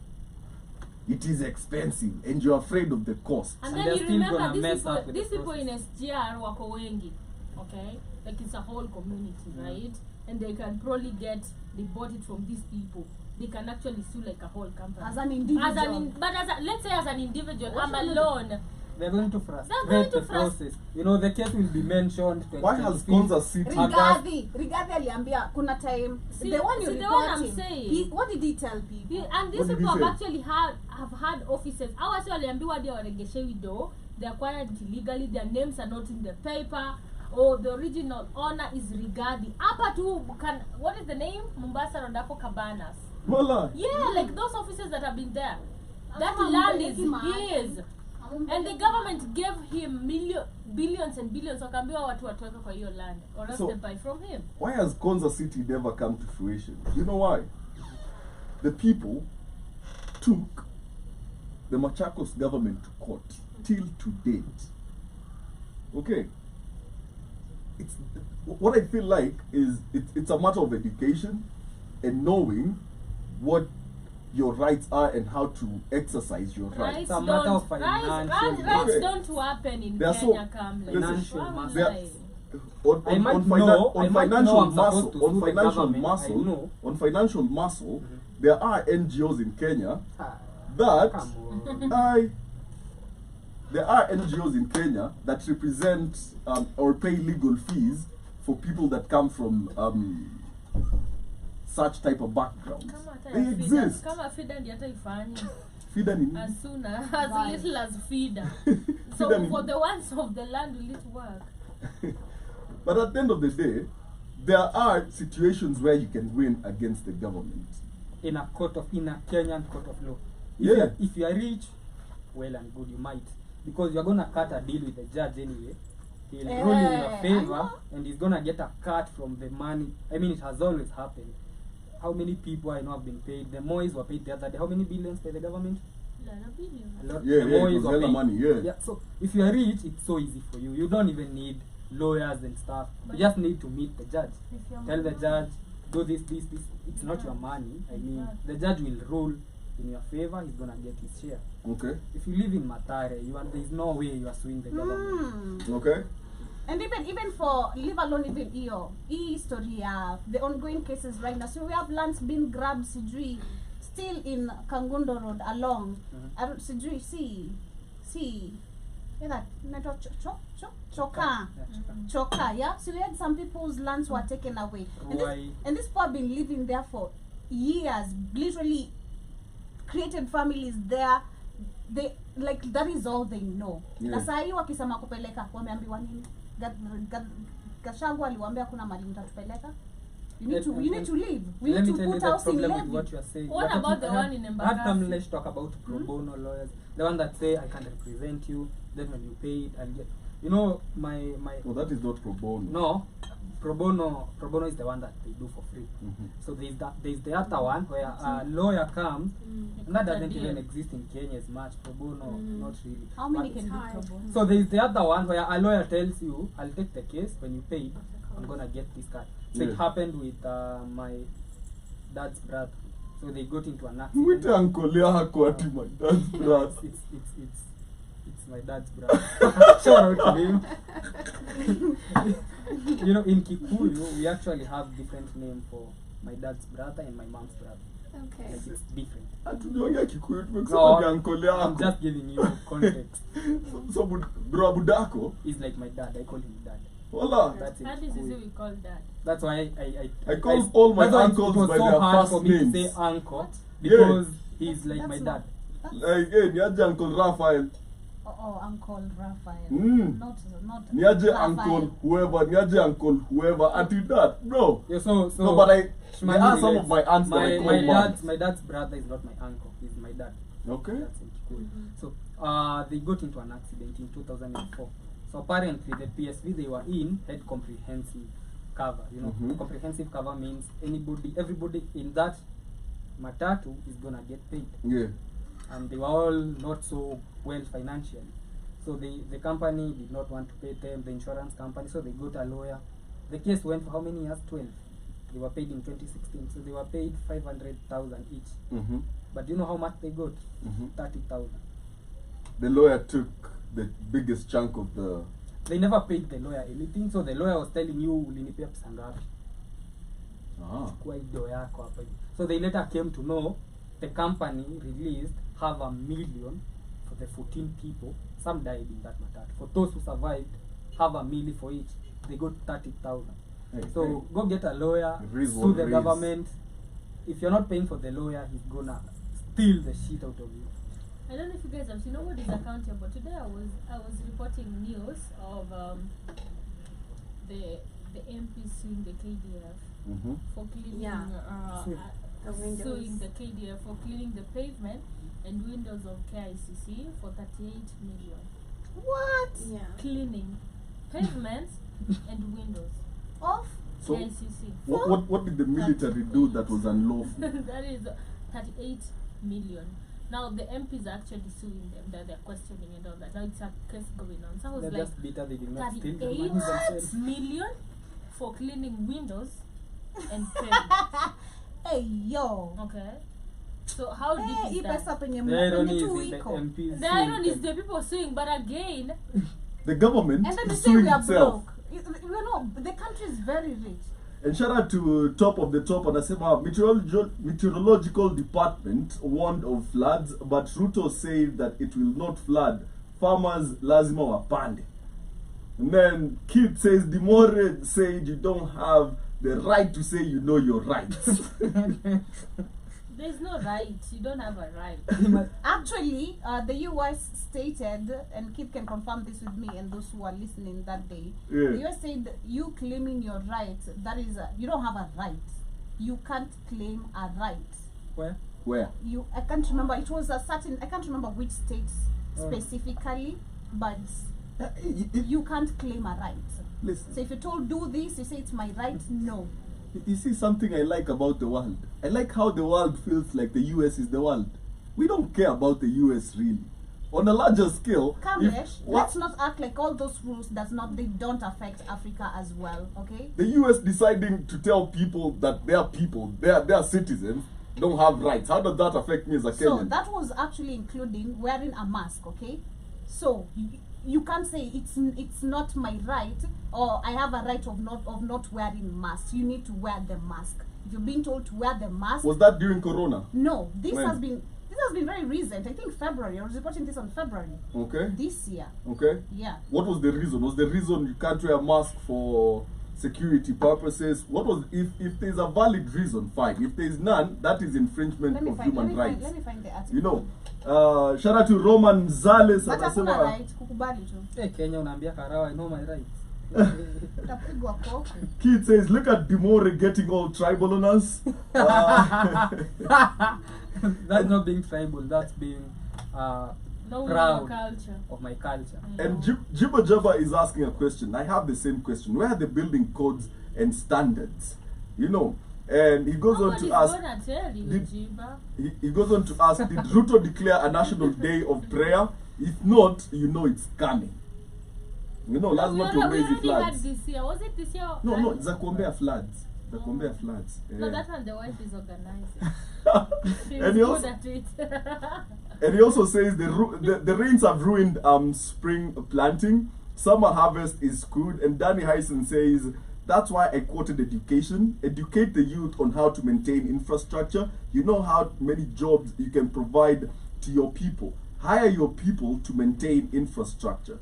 it is expensive and you're afraid of the cost. And And then they're you still remember gonna these mess people, up with these the people in process. SGR wako wengi, okay? Like it's a whole community, right? And they can probably they bought it from these people. They can actually sue like a whole company. As an individual. Let's say as an individual, What I'm should they alone. They're going to frustrate going to the process. You know, the case will be mentioned. Why has 2025. Konza City Rigathi aliambia kuna time See- the one you see the one I'm reporting, saying. what did he tell people? And these What did people he have say? actually have had offices. Hawa si waliambiwa hadi waregeshewi do. They acquired it illegally. Their names are not in the paper. Or the original owner is Rigathi. Hapa tu what is the name? Mombasa Rondako Cabanas. Voila. Yeah, like those offices that have been there. That Kama land is mpeleki his. And the government gave him billions and billions. Wakaambiwa watu watoke kwa hiyo land. Or else So- they buy from him. Why has Konza City never come to fruition? You know why? The people took the Machakos government to court till to date. Okay. It's what I feel like is it's a matter of education and knowing what your rights are and how to exercise your rights. Rights a matter of don't, financial rights Okay. don't happen in They are so- Kenya, Kamle. Financial Why would muscle. They are- I? I might know I'm supposed to sue the government, I know. on financial muscle, there are NGOs in Kenya Ah, that come on. there are NGOs in Kenya that represent or pay legal fees for people that come from such type of backgrounds. Kama hata They ya feeder- exist. kama feeder ndiyo hata ifanyi. Feeder ni nini? As soon as Right. little as feeder. So Feeder ni for nini? the ones of the land will it work? But at the end of the day, there are situations where you can win against the government. In a Kenyan court of law. Yeah. If you are rich, well and good, you might. Because you're gonna cut a deal with the judge anyway. He'll rule you in I your favor know. and he's gonna get a cut from the money. I mean, it has always happened. how many people I know have been paid. The Mois were paid the other day. How many billions by the government? A lot. Yeah, The yeah, Mois it was were hella paid. money, yeah. Yeah. So if you are rich, it's so easy for you. You don't even need lawyers and stuff. You just need to meet the judge. Tell the judge, do this. It's not your money. I mean, the judge will rule in your favor. He's gonna get his share. Okay. If you live in Matare, there's no way you are suing the government. Okay. And even for leave alone even history, the ongoing cases right now. So we have lands being grabbed, sijui, still in Kangundo Road along. Sijui, see, that Choka, yeah. So we had some people's lands were taken away, and this people have been living there for years, literally created families there. They like that is all they know. Na saa hii wakisema kupeleka wameambiwa nini? Gachagua aliwaambia kuna mali mtatupeleka. You need to leave. We need to put housing levy. What you are saying. What about the one in Embakasi? Let's talk about pro bono lawyers. The one that say I can represent you. Then when you pay it, I'll get. You know my. Well, that is not pro bono. No, pro bono is the one that they do for free. So there's the other one where a lawyer comes, and that doesn't even exist in Kenya as much. Pro bono, not really. How many can do pro bono? So there's the other one where a lawyer tells you, I'll take the case when you pay it. I'm gonna get this card. So it happened with my dad's brother. So they got into an accident. With Uncle Yako at my dad's brother. It's my dad's brother. Shout out to him. You know, in Kikuyu, we actually have different name for my dad's brother and my mom's brother. Okay. Like it's different. Hatujaongea Kikuyu, tumesema No, ni Uncle I'm Yako. just giving you context. So bro Budako. He's like my dad. I call him dad. Voila. That's it. How did you say we call that? That's why I call all my that's why uncles it was by so their hard first for me names. to say uncle because he's like my dad. Like, hey, niaje Uncle Raphael. Oh, Uncle Raphael. Not Niaje Raphael. Uncle whoever, niaje Uncle whoever. Until that, bro. Yeah, so No, but I Shmani asked some relates. of my aunts that I call moms. My dad's brother is not my uncle. He's my dad. Okay. That's in Kikuyu. So they got into an accident in 2004. So apparently the PSV they were in had comprehensive cover. You know, comprehensive cover means everybody in that matatu is gonna get paid. Yeah. And they were all not so well financially. So the company did not want to pay them, the insurance company, so they got a lawyer. The case went for how many years? 12. They were paid in 2016, so they were paid 500,000 each. But do you know how much they got? 30,000. The lawyer took the biggest chunk of the... They never paid the lawyer anything, so the lawyer was telling you, ulinipea pesa ngapi? Kwa hiyo yako hapa hivi. So they later came to know the company released $500,000 for the 14 people. Some died in that matter. For those who survived, $500,000 for each. They got 30,000. So go get a lawyer, sue the government. If you're not paying for the lawyer, he's gonna steal the shit out of you. I don't know if you guys have seen, nobody's accountable. Today I was reporting news of the MP suing the KDF for cleaning the windows. suing the KDF for cleaning the pavement and windows of KICC for 38 million. What? Yeah. Cleaning pavements and windows Of? So, KICC. what did the military do that was unlawful? That is 38 million. Now the MPs are actually suing them, that they're questioning and all that. Now it's a case going on. So I was They're like, just bitter they did not steal the money 38 themselves. million for cleaning windows and pavement. Hey, yo. Okay. So how Hey, deep hii is that? pesa penye The irony is tu in the iko. MPs. The irony is the people suing, but again, The government And then they is say suing we are itself. broke. You know, the country is very rich. And shout out to Top of the Top, and I said, meteorological department warned of floods, but Ruto said that it will not flood. Farmers lazima wapande. And then Kid says, Dimore said you don't have the right to say you know your rights. there's no right. You don't have a right. Actually, the US stated, and Kip can confirm this with me and those who are listening that day, the US said you claiming your rights, that is, you don't have a right. You can't claim a right. Where? I can't remember, it was a certain, I can't remember which state specifically, but you can't claim a right. Listen. So if you're told do this, you say it's my right, no. You see something I like about the world? I like how the world feels like the US is the world. We don't care about the US really. On a larger scale, Kamlesh, let's not act like all those rules they don't affect Africa as well, okay? the US deciding to tell people, their citizens, don't have rights. How does that affect me as a Kenyan? So that was actually including wearing a mask, okay? So you can't say it's not my right, or I have a right of not wearing masks. You need to wear the mask. If you're being told to wear the mask. Was that during Corona? No, this When? has been very recent. I think February. I was reporting this on February. Okay. This year. Okay. Yeah. What was the reason? Was the reason you can't wear a mask for security purposes? What was if there's a valid reason, fine. If there's none, that is infringement of human rights. Let me find the article. You know, shout out to Roman Zales But hakuna right kukubali tu. Kenya unaambia Karawa, I know my rights. Utapigwa kofi. Kid says, look at Dimore getting all tribal on us. That's not being tribal, that's being No, proud culture. of my culture. And Jibba Jabba is asking a question. I have the same question. Where are the building codes and standards? You know, and he goes on to ask. Gonna tell you, Jiba. He goes on to ask, did Ruto declare a national day of prayer? If not, you know it's coming. You know, last not to we raise the already had floods. this year. Was it this year? No, it's a Kumbea floods. The Kumbea floods. No, Yeah. that one the wife is organizing. She's And he good also- at it. And he also says the rains have ruined spring planting. Summer harvest is screwed. And Danny Hyson says, that's why I quoted education. Educate the youth on how to maintain infrastructure. You know how many jobs you can provide to your people. Hire your people to maintain infrastructure.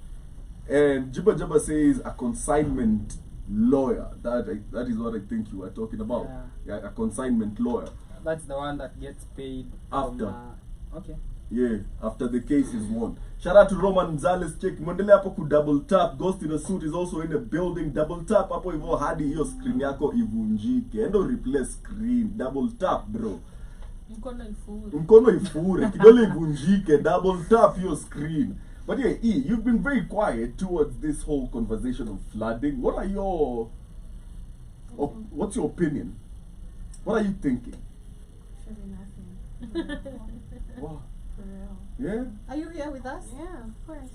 And Jibba Jabba says a consignment lawyer. That is what I think you were talking about. Yeah, a consignment lawyer. That's the one that gets paid After. Okay. Yeah, after the case is won. Shout out to Roman Zales check. Mwendele hapo ku double tap. Ghost in a suit is also in the building. Double tap hapo hivyo hadi hiyo screen yako ivunjike. Endo replace screen. Double tap bro. Mkono ifure. Kidole ivunjike. Double tap your screen. But yeah, E, you've been very quiet towards this whole conversation of flooding. What are your what's your opinion? What are you thinking? Surely nothing. Wow. For real. Yeah? Are you here with us? Yeah, of course.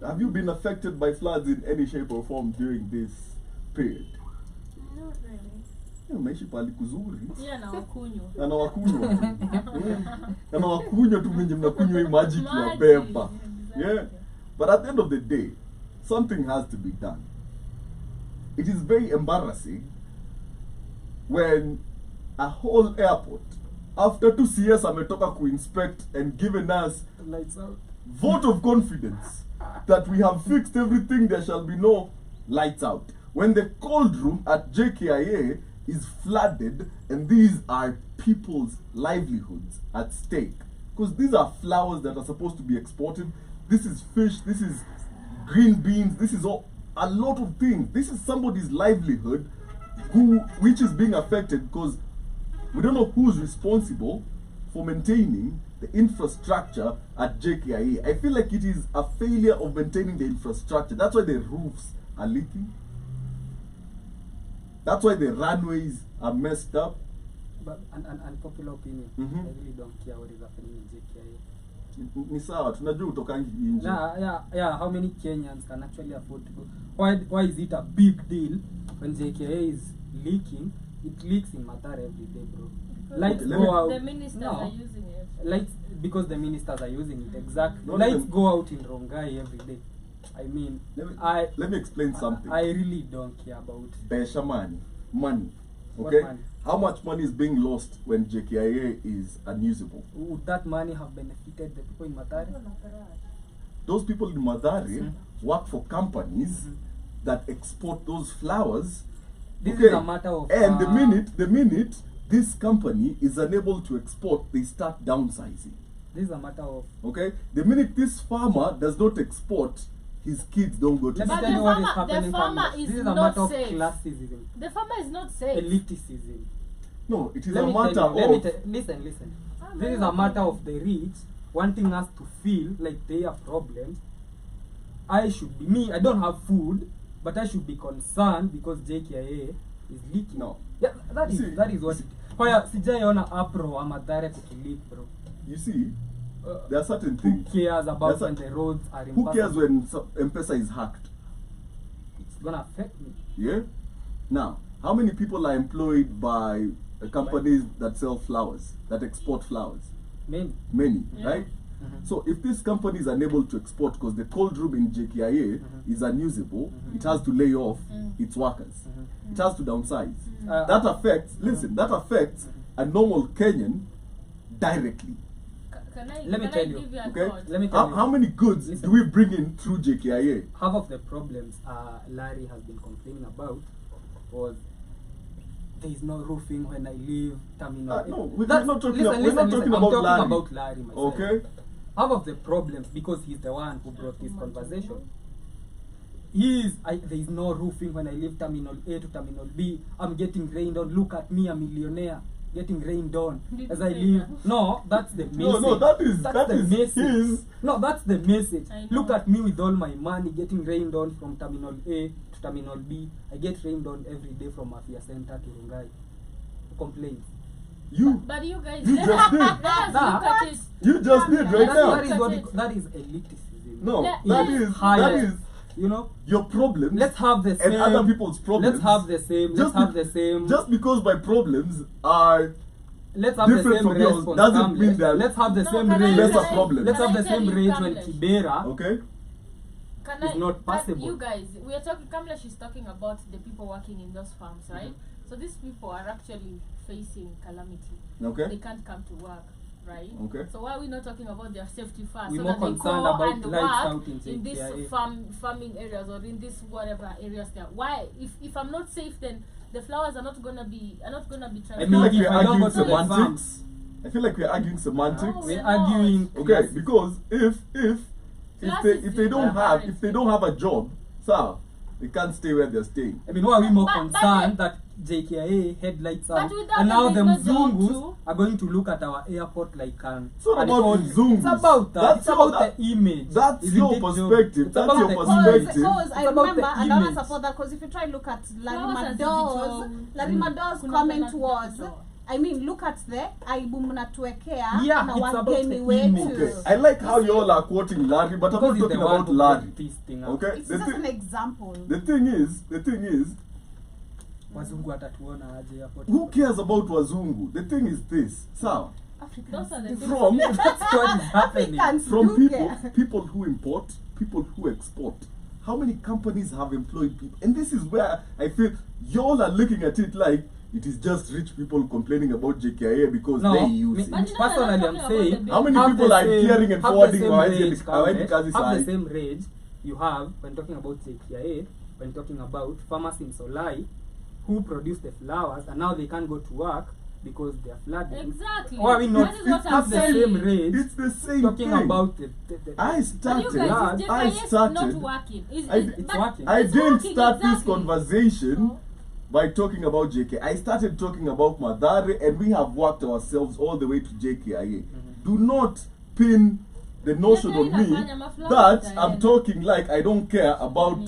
Have you been affected by floods in any shape or form during this period? Not really. Unaishi pali kuzuri. Yeah, na wakunywa. Na nawakunywa. Na nawakunywa tu mwenye mnakunywa hii maji kiwapepa. Yeah. But at the end of the day, something has to be done. It is very embarrassing when a whole airport, after 2 years ametoka ku-inspect and given us Lights out. vote of confidence that we have fixed everything, there shall be no lights out. When the cold room at JKIA is flooded and these are people's livelihoods at stake. Because these are flowers that are supposed to be exported. This is fish, this is green beans, this is a lot of things. This is somebody's livelihood which is being affected because we don't know who's responsible for maintaining the infrastructure at JKIA. I feel like it is a failure of maintaining the infrastructure. That's why the roofs are leaking. That's why the runways are messed up. But an unpopular opinion, Mhm. I really don't care what is happening in JKIA. Ni sawa, tunajua utokangi nje. Yeah, how many Kenyans can actually afford to go? Why is it a big deal when JKIA is leaking? It leaks in Mathare every day, bro. Lights Okay, go out. The ministers No. are using it. Lights, because the ministers are using it, exactly. No, Lights let me- go out in Rongai every day. I mean, Let me explain something. I really don't care about Pesha money. What Okay? money? How much money is being lost when JKIA is unusable? would that money have benefited the people in Mathare? Those people in Mathare Mhm. work for companies that export those flowers. This is a matter of and the minute this company is unable to export, they start downsizing. this is a matter of Okay? The minute this farmer does not export, his kids don't go to let me But school. tell the you what is farmer- the happening. farmer Kamlesh. is This is a not matter of safe. classism, The farmer is not safe. elitism. No, it is Let a me matter tell you, let me of listen. I'm This is not a matter okay. of the rich wanting us to feel like they have problems. I don't have food, but I should be concerned because JKIA is leaking. No. Yeah, that See, is what. Why sijaiona Apro ama Madhare kukileak, bro. You see, there are certain things. Who cares about There's when the roads are Who impassable? cares when M-Pesa is hacked? It's gonna affect me. Yeah? Now, how many people are employed by companies that sell flowers, that export flowers? Many. Many, Yeah. right? So if this company is unable to export because the cold room in JKIA is unusable, it has to lay off its workers. It has to downsize. That affects, listen, that affects a normal Kenyan directly. Let me tell you, give you a Okay? thought? Let me tell you. How many goods Listen. do we bring in through JKIA? Half of the problems Larry has been complaining about was there is no roofing when I leave terminal. No, we're not talking about Larry. I'm talking about Larry myself. Okay? Half of the problems, because he's the one who brought this conversation, there is no roofing when I leave terminal A to terminal B. I'm getting rained on. Look at me, a millionaire, getting rained on Did as you I say leave. that? No, that's the message. No, that is the message. his. No, that's the message. I know. Look at me with all my money getting rained on from terminal A to terminal B. I get rained on every day from Mafia Center to Rungai. Complain. But you guys, You let just us did. look at it. You just did right now. That is elitism. No, Let- that let- is Higher. You know, your problems. let's have the same. and other people's problems. Let's have the same. Let's have the same. Just because my problems are Let's have the different same from yours response. doesn't Kamlesh. mean that- Let's have the No, same can I rage. That's a say- problem. Let's can have I the tell same you, rage when Kamlesh? Kibera. okay. Can It's not possible. You guys, we are talking. Kamlesh is talking about the people working in those farms, right? So these people are actually facing calamity. They Okay. can't come to work, right? Okay. So why are we not talking about their safety first? We're so more that they concerned go about and lights work out in in these JKIA. farming areas or in this whatever areas there. Why? If I'm not safe, then the flowers are not gonna be I feel transported. like if we're I don't arguing go to the semantics. farms, I feel like we're arguing semantics. No, we're not. arguing. Okay, classes. because if Classes they is don't have a job, sir, they can't stay where they're staying. I mean, why are we more But- concerned that JKIA headlights But out, without and now the them, there's no job Mzungus too. are going to look at our airport like It's not about Mzungus. It's about that. That's It's about your- the image. that's Isn't your it, Joe? perspective. It's That's about your the perspective. image. Because I It's about remember, the and I image. support that, because if you try to look at Flowers are Larimado's digital. Kuna comment kuna was, digital. I mean, look at the aibu mnatuwekea Yeah, na it's about wageni the wetu. image. Okay, I like how you all are quoting Larry, but I'm Because not he's the talking one about who Larry. brought this thing up. Okay, It's just an example. the thing is, Wazungu watatuona aje airport. who cares about Wazungu? The thing is this, sir. Those are the things. From That's what is happening. Africans from do people care. people who import, people who export. How many companies have employed people? And this is where I feel y'all are looking at it like it is just rich people complaining about JKIA because No, they use me- it. But you know, personally, we're not I'm talking saying about the How many have people the are same- caring and have the forwarding same our rage, Kawaii Kazi have the side? same rage you have when talking about JKIA, when talking about farmers in Solai who produce the flowers and now they can't go to work because they are flooded. Exactly. Or are we not That is what I'm have the saying. same rage It's the same talking thing. about the I But you started. guys, I is started. not working. It's working. I It's didn't working, start this exactly. conversation by talking about JK. I started talking about Madare, and we have worked ourselves all the way to JKIA. Do not pin the notion on me that I'm talking like I don't care about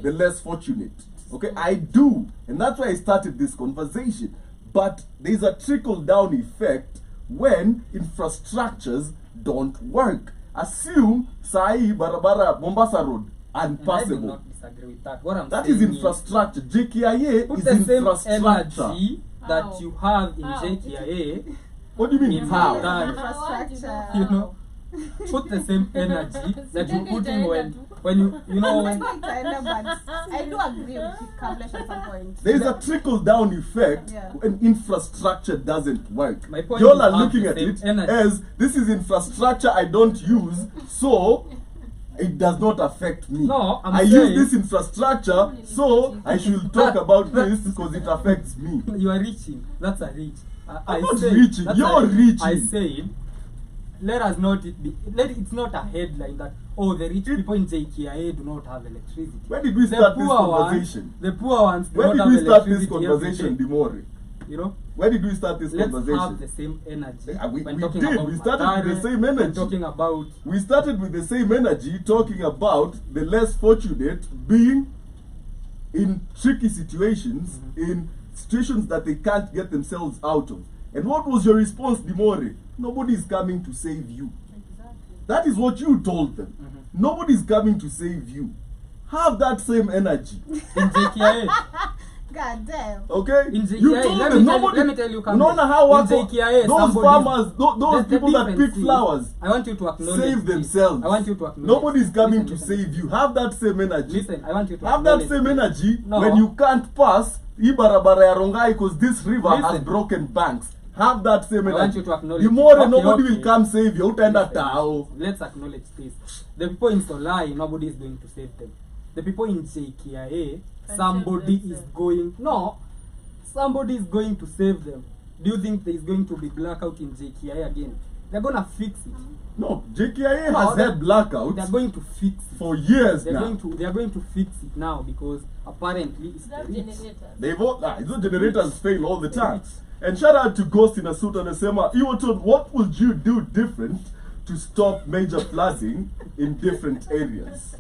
the less fortunate. Okay, I do, and that's why I started this conversation. But there's a trickle-down effect when infrastructures don't work. Assume Sai Barabara Mombasa Road And I do unpassable. not disagree with that. What I'm That saying is infrastructure. JKIA put is the same infrastructure. energy that How? you have in How? JKIA, What do you mean In how? that- Infrastructure. you know, put the same energy that you put in when you know when But I do agree with Kamlesh at some point. There is a trickle-down effect Yeah. when infrastructure doesn't work. My point Y'all is are have looking the at same it energy. as this is infrastructure I don't use, so it does not affect me. No, I'm I use saying- this infrastructure, so I should talk about this because it affects me. you are reaching. That's a reach. I'm not reaching, you're reaching. I said, let us not it be. It's not a headline that the rich people in JKIA do not have electricity. When did we start this conversation? The poor ones do When not did we have start this electricity every conversation, day. Dimori? You know, When did we start this let's have conversation? the same energy. We when did. talking about We started with the same when energy. talking about We started with the same energy talking about the less fortunate being in tricky situations, in situations that they can't get themselves out of. And what was your response, Dimore? Nobody is coming to save you. Exactly. That is what you told them. Nobody is coming to save you. Have that same energy. In JKIA. God damn. Okay? In JKIA, You told them nobody. let me tell you, No, no, how in JKIA, those somebody- farmers, those people that difference pick is, flowers, I want you to acknowledge save this. themselves. I want you to acknowledge. Nobody is coming Listen, to save you. Have that same energy. Listen, I want you to Have that acknowledge same this. energy No. when you can't pass Ibarabara ya Rongai because this river has Listen. broken banks. Have that same I energy. want you to acknowledge Dimore, it. Okay, nobody okay. will come save you. Utaenda Listen, tao. Let's acknowledge this. The people in Solai, nobody is going to save them. The people in JKIA, Can somebody save is themselves. going. No, somebody is going to save them. Do you think there is going to be blackout in JKIA again? They're gonna fix it. No, JKIA No, has they- had blackouts They're going to fix it. for years They're now. going to fix it now because apparently it's That the rich. generators. They've all, those generators fail all the time. And shout out to Ghost in a suit and Asema, Iwoton, what would you do different to stop major flooding in different areas?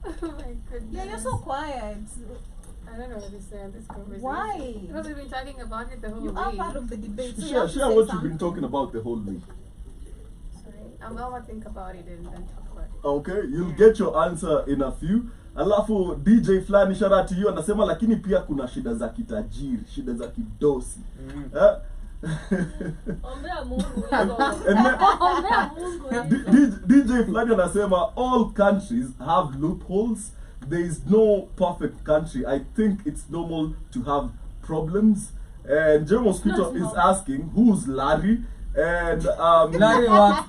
Oh my goodness. Yeah, you're so quiet. I don't know what to say on this conversation. Why? Because we've been talking about it the whole You week. are part of the debate. So you Share have to share say what you've something. been talking about the whole week. Sorry. I'm gonna think about it and then talk about it. Okay, you'll get your answer in a few. Alafu DJ fulani shout out to you anasema lakini pia kuna shida za kitajiri, shida za kidosi. Eh? Ombea Mungu hivyo. And then- Ombea Mungu hivyo. DJ fulani anasema all countries have loopholes. There is no perfect country. I think it's normal to have problems. And Jerome Peter is asking who's Larry? And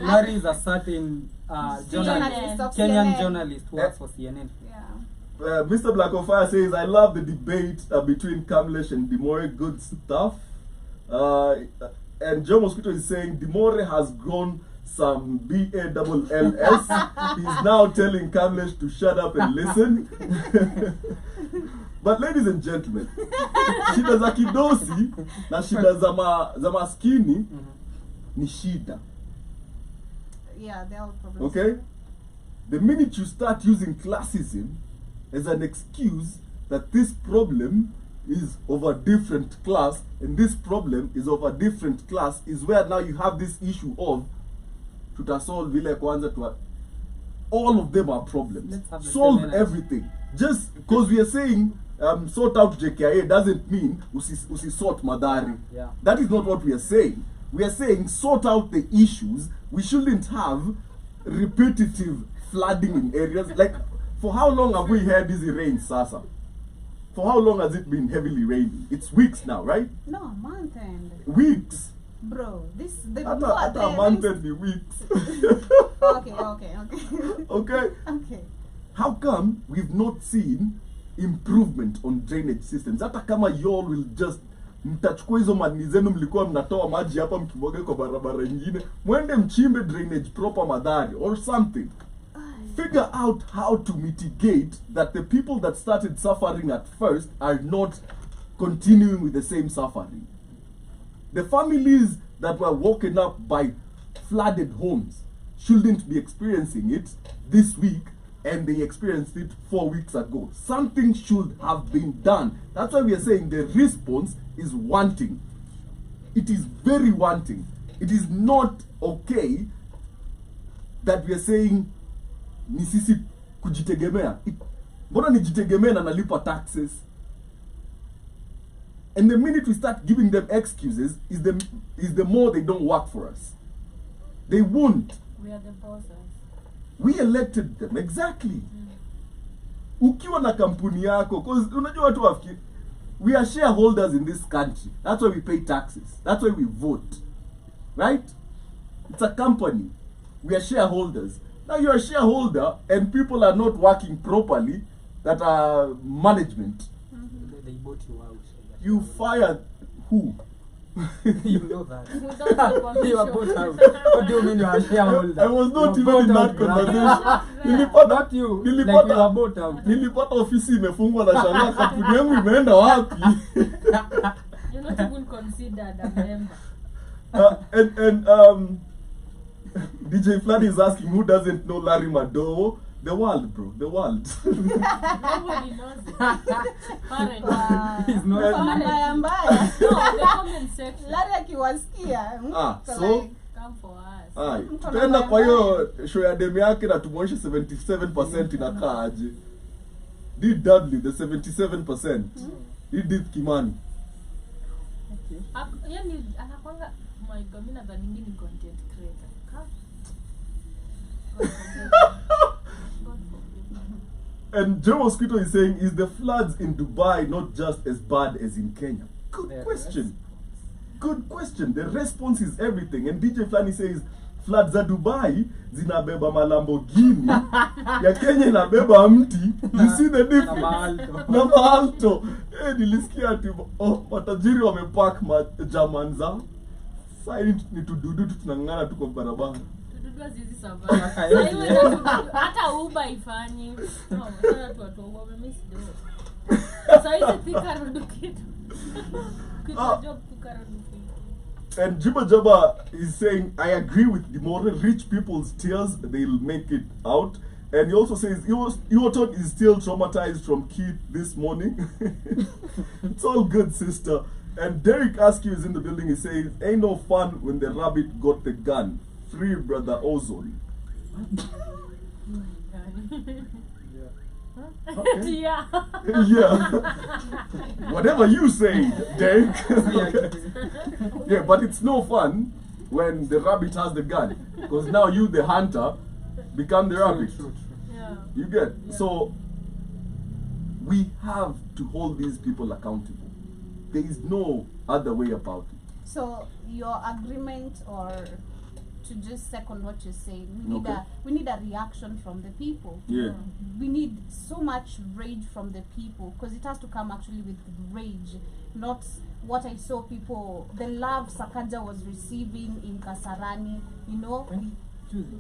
Larry is a certain Journalist journalist, of Kenyan CNN. journalist who works for CNN. Yeah. Mr. Black of Fire says, I love the debate between Kamlesh and Dimore. Good stuff. And Joe Mosquito is saying, Dimore has grown some BALLS. He's now telling Kamlesh to shut up and listen. But ladies and gentlemen, shida za kidosi na shida za maskini ni shida. Yeah, they're all problems. Okay? The minute you start using classism as an excuse that this problem is of a different class and this problem is of a different class is where now you have this issue of tutasolve vile kwanza all of them are problems. Let's have the Solve same energy. everything. Just because we are saying sort out JKIA doesn't mean usi sort Madari. Yeah. That is not what we are saying. We are saying sort out the issues. We shouldn't have repetitive flooding in areas. Like, for how long have we had these rains, Sasa? For how long has it been heavily raining? It's weeks now, right? No, month end. Weeks. Bro, the After a month and the weeks. Okay. Okay? Okay. How come we've not seen improvement on drainage systems? Hata kama y'all will just mtachukua hizo mani zenu mlikuwa mnatoa maji hapa mkimwaga kwa barabara nyingine, mwende mchimbe drainage proper Madari or something. Figure out how to mitigate that the people that started suffering at first are not continuing with the same suffering. The families that were woken up by flooded homes shouldn't be experiencing it this week and they experienced it 4 weeks ago. Something should have been done. That's why we are saying the response is wanting. It is very wanting. It is not okay that we are saying ni sisi kujitegemea. Mbona nijitegemea na nalipa taxes? And the minute we start giving them excuses is the more they don't work for us. They won't. We are the bosses. We elected them, exactly. Ukiwa na kampuni yako, because unajua watu wafikiri, we are shareholders in this country. That's why we pay taxes. That's why we vote. Right? It's a company. We are shareholders. Now you're a shareholder and people are not working properly that are management. They bought you out. You fired who? You know that. Without the You are permission. bought out. What do you mean you are a shareholder? I was not You are even in bought that out, brother. conversation. Not you. Like you Nilipata are bought out. nilipata ofisi imefungwa na shangaa kampuni yangu imeenda wapi? You're not even considered a member. And DJ Flood is asking who doesn't know Larry Madowo. The world, bro. The world. Nobody knows it. Apparently. He's not. Kwa mbaya mbaya. No, the comment section. Lari akiwasikia. So Come for us. Ai, Mtu tutaenda anabaya kwa hiyo show ya demu yake na tumwonyeshe 77% inakaa aje. DW the 77%. Edith Kimani. Yani anakwanga my god, mimi nadhani mimi ni content creator. God forbid. And Joe Mosquito is saying, is the floods in Dubai not just as bad as in Kenya? Good Yeah, question. Good question. The response is everything. And DJ Flani says, floods za Dubai zinabeba malambogini ya Kenya inabeba mti. You see the difference? Na maalto. Nilisikia ati matajiri wamepark German za. Sasa ni tududu tunang'ana tu kwa barabara. Tududua zizi survive. Sasa hiyo hata Uber ifanyi. No, sasa watu wamemiss do. Sasa hizi thika road kitu. Kitu job thika road kitu. And Jibba Jabba is saying, I agree with the more rich people's tears, they'll make it out. And he also says, Iwoton is still traumatized from Keith this morning. It's all good, sister. And Derek Askew is in the building. He says, ain't no fun when the rabbit got the gun. Free brother Ozone. Okay. Yeah. Yeah. Whatever you say, Derek. Yeah, but it's no fun when the rabbit has the gun. Because now you, the hunter, become the rabbit. True. Yeah. You get? So, we have to hold these people accountable. There is no other way about it. So your agreement, or to just second what you're saying, Okay. we need a reaction from the people. Yeah. We need so much rage from the people, because it has to come actually with rage, not what I saw people, the love Sakaja was receiving in Kasarani, you know.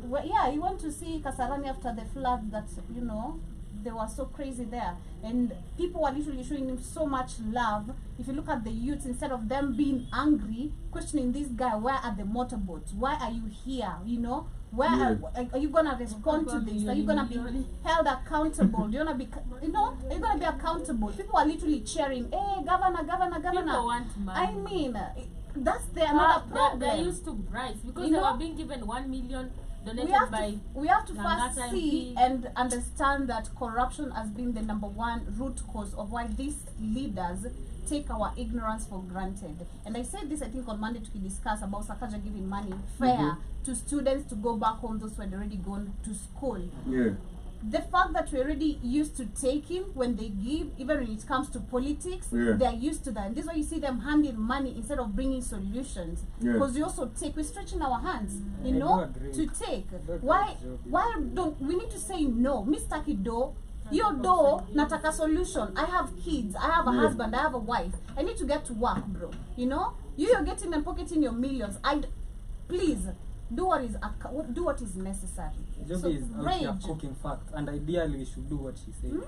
Well, yeah, you want to see Kasarani after the flood, that, you know, they were so crazy there, and people were literally showing him so much love. If you look at the youths, instead of them being angry, questioning this guy, where are the motorboats, why are you here, you know, where are you gonna respond to this, are you gonna be held accountable, do you wanna be, you know, are you gonna be accountable? People are literally cheering, hey, governor. People want money. I mean, that's the another problem. They're used to bribes because You they know, were being given 1 million donated we have to Langata first see MP. and understand that corruption has been the #1 root cause of why these leaders take our ignorance for granted. And I said this, I think, on Monday to discuss about Sakaja giving money fair to students to go back home, those who had already gone to school. Yeah. The fact that we're already used to taking when they give, even when it comes to politics, Yeah. they're used to that. And this is why you see them handing money instead of bringing solutions. Yeah. Because we also take, we're stretching our hands, you I know, do agree. to take. I do agree Why with you. why don't we need to say no? Mr. Kido, your door, nataka solution. I have kids, I have a Yeah. husband, I have a wife. I need to get to work, bro. You know? You're getting and pocketing your millions. Please do what is necessary. Joby So, is out here rage. cooking facts, and ideally we should do what she said.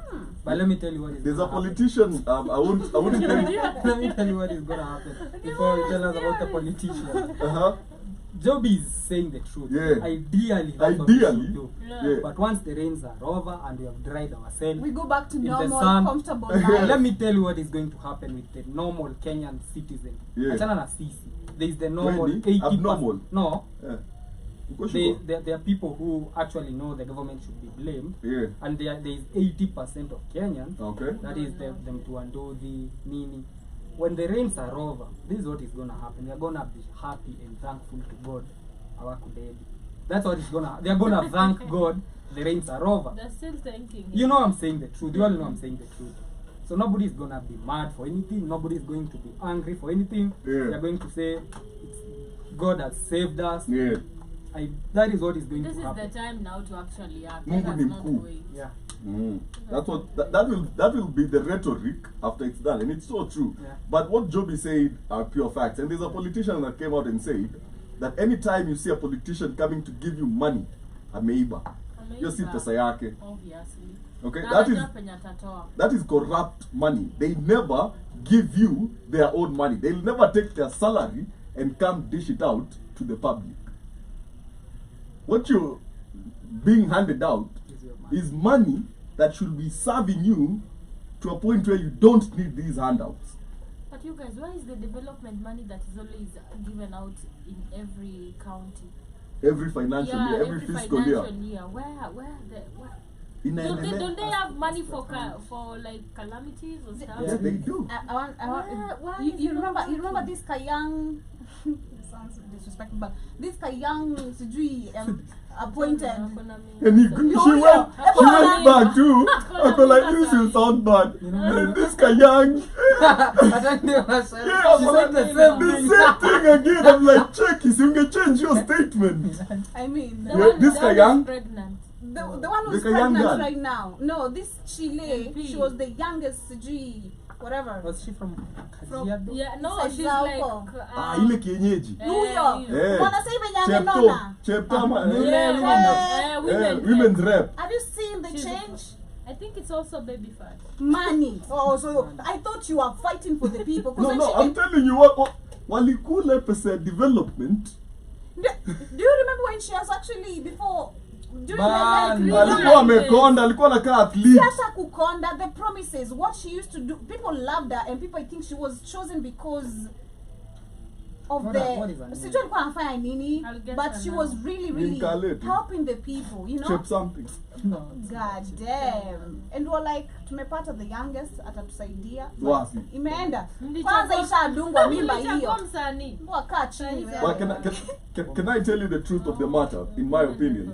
But let me tell you what is There's a gonna happen. politician, I wouldn't tell Let me tell you what is gonna happen before you tell us about the politician. Uh-huh. Joby is saying the truth. Yeah. Ideally, that's what we Ideally. should do. Yeah. But once the rains are over and we have dried ourselves, We go back to in the normal, sun. comfortable let life. me tell you what is going to happen with the normal Kenyan citizen. Yeah. Achana na sisi. There is the normal Really? 80%. Abnormal? No. Yeah. Uko sure? There are people who actually know the government should be blamed. Yeah. And there is 80% of Kenyans. Okay. That is them to undo the Nini. When the rains are over, this is what is going to happen. They're going to be happy and thankful to God. Awakudedi. That's what is going to They're going to thank God the rains are over. They're still thinking. You know I'm saying the truth. You all know I'm saying the truth. So nobody is going to be mad for anything. Nobody is going to be angry for anything. Yeah. They're going to say, God has saved us. Yeah. That is what is going This to is happen. the time now to actually act. Mungu Let ni us not mkuu. wait. Yeah. That's what that will be the rhetoric after it's done, and it's so true. Yeah. But what Joby said are pure facts, and there's a politician that came out and said that anytime you see a politician coming to give you money, ameiba. Hiyo si pesa yake. Obviously. Okay, Na that is anajua penye atatoa. that is corrupt money. They never give you their own money. They'll never take their salary and come dish it out to the public. What you're being handed out is money that should be serving you to a point where you don't need these handouts. But you guys, where is the development money that is always given out in every county? Every financial year, every fiscal year. Where? In Don't they have money for like calamities or stuff? Yeah, they do. I want. You remember this Kayang? It sounds disrespectful, but this Kayang sijui appointed. And she went back too. I feel like this will sound bad. And this Kayang. I don't know what I Yeah, I'm like, the same the same thing again. I'm like, check, you can change your statement. I mean, This Kayang. Pregnant. the one who's Like a young pregnant girl. right now. No, this Chile, MP. she was the youngest sijui whatever. Was she from From- Kajiado? Yeah, no, It's she's like like Ile kienyeji. Huyo. Eh. Wanasema hivi Chepto. amenona. Cheptama. women. Women's rep. Have you seen the She's- change? I think it's also baby fat. Money. Oh, so I thought you were fighting for the people. 'Cause No, when no, she I'm telling you what walikula pesa development. Do you remember when she was actually before during Man, the Alikuwa amekonda, alikuwa anakaa athlete. Siasa kukonda, the promises, what she used to do, people loved her and people think she was chosen because of What the is her name? sijui alikuwa anafanya nini, I'll get but her she now. was really Incarnate. helping the people, you know. Chep something. No. God damn. And we're like, tumepata the youngest, atatusaidia. Wapi? Imeenda. Mlichagua- Kwanza ishadungwa mimba Mlichagua hiyo. msanii. Mbwa kaa chini Well, Well, wewe. can I tell you the truth of the matter, in my opinion?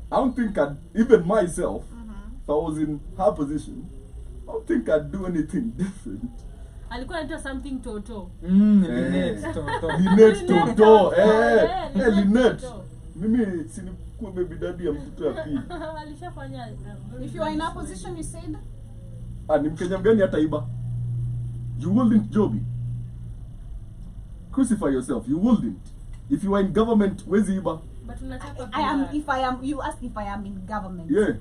I don't think even myself, if I was in her position, I don't think I'd do anything different. Alikuwa anaitwa something toto. Lynette, Eh. Toto. Lynette Toto, Lynette Lynette. Toto. Mimi sinikuwa baby daddy ya mtoto ya pili. Alishafanya If you are in our position, you said, Ni Mkenya mgani hata iba? You wouldn't, Joby. Crucify yourself. You wouldn't. If you were in government, where's iba? but unataka you ask if I am in government. Yeah.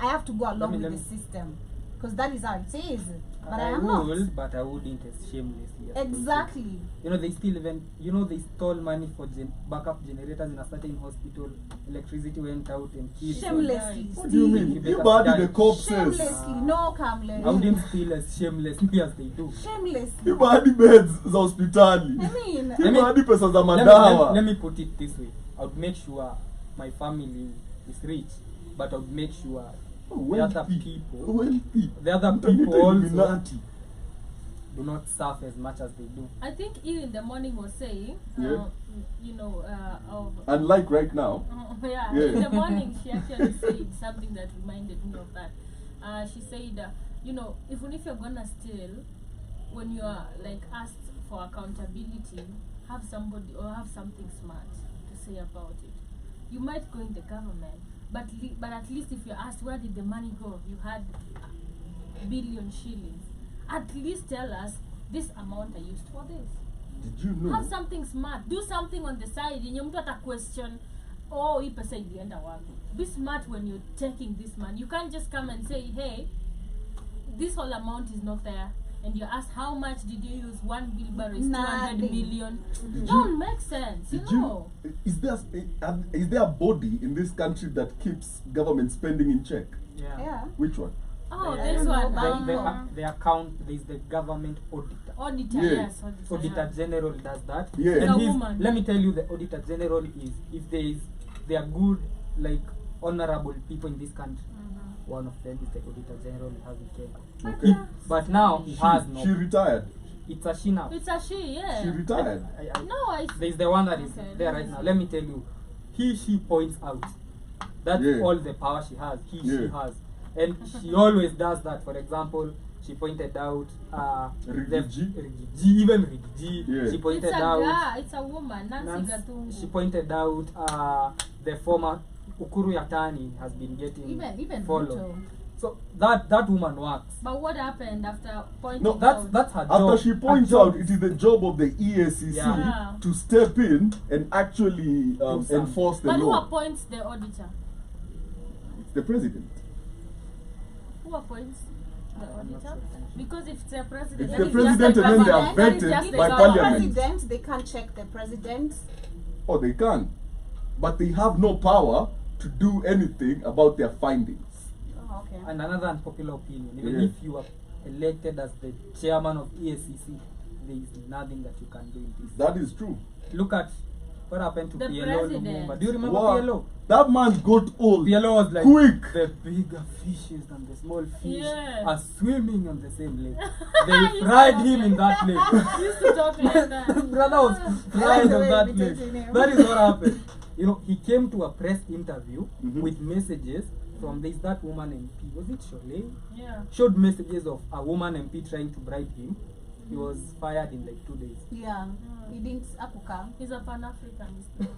I have to go along Let with me- the system. Because that is how it is. But I am would, not. but I wouldn't as shamelessly. as Exactly. You know, they still even, they stole money for backup generators in a certain hospital. Electricity went out and kids. Shamelessly. What do you mean? You You better body die. the corpses. Shamelessly. No, Kamle. I wouldn't steal as shamelessly as they do. Shamelessly. You body beds za hospitali. I mean, You body pesa za Let madawa. me put it this way. I would make sure my family is rich, but I would make sure the other people, Wealthy. the other Mtaniita people also Illuminati. do not suffer as much as they do. I think Eve in the morning was saying, Yeah. of Unlike right now. yeah, Yeah. in the morning she actually said something that reminded me of that. She said, even if you're gonna steal, when you are like asked for accountability, have somebody or have something smart to say about it. You might go in the government, but at least if you're asked where did the money go, you had a billion shillings. At least tell us this amount I used for this. Did you know? Have something smart. Do something on the side. Yenye mtu ata question, oh, hii pesa ilienda wapi? Be smart when you're taking this money. You can't just come and say, hey, this whole amount is not there. And you ask how much did you use? 1 wheelbarrow is 200 Nothing. million. Did Don't you- make sense, you Did know. is there a body in this country that keeps government spending in check? yeah. Which one? Oh, Yeah. this I one. don't know, The account, there is the government auditor. Auditor, Yeah. yes. Auditor yeah. General does that. Yeah. It's a And woman. let me tell you, the Auditor General is, if they are good, like honorable people in this country, one of them is the Auditor General we have in Kenya. Okay. But now he has no. She retired. It's a she now. It's a she, yeah. She retired. There's the one that is Okay, there let right me now. see. Let me tell you, she points out that's Yeah. all the power she has. She Yeah. has, and she always does that. For example, she pointed out Rigiji? even Rigiji. Yeah. She pointed It's a out girl, it's a woman, Nancy Nancy- Gatungu. she pointed out the former Ukuru Yatani has been getting Even followed. Ruto. So that woman works. But what happened after pointing No, out? That's her job. After she points Her job out, it is the job of the EACC Yeah. to step in and actually something. enforce the But who law. appoints the auditor? It's the president. Who appoints the auditor? sure. Because if it's a president, It's then the it's president just and then they are government, then it's vetted just the by government. parliament. President, they can't check the president. Oh, they can. But they have no power to do anything about their findings. Oh, okay. And another unpopular opinion, even Yeah. if you are elected as the chairman of EACC, there is nothing that you can do in this. That is true. Look at what happened to The PLO president. Lumumba. Do you remember Wow. PLO? That man got old. PLO was like, quick. the bigger fishes and the small fish Yeah. are swimming on the same lake. They You fried saw him that. in that lake. He used to talk like that. Brother was I fried like the on way that you lake. imitated him. That is what happened. You know, he came to a press interview Mhm. with messages from that woman MP. Was it Sholay? Yeah. Showed messages of a woman MP trying to bribe him. He was fired in like 2 days. Yeah. He didn't akuka. He's a Pan-Africanist.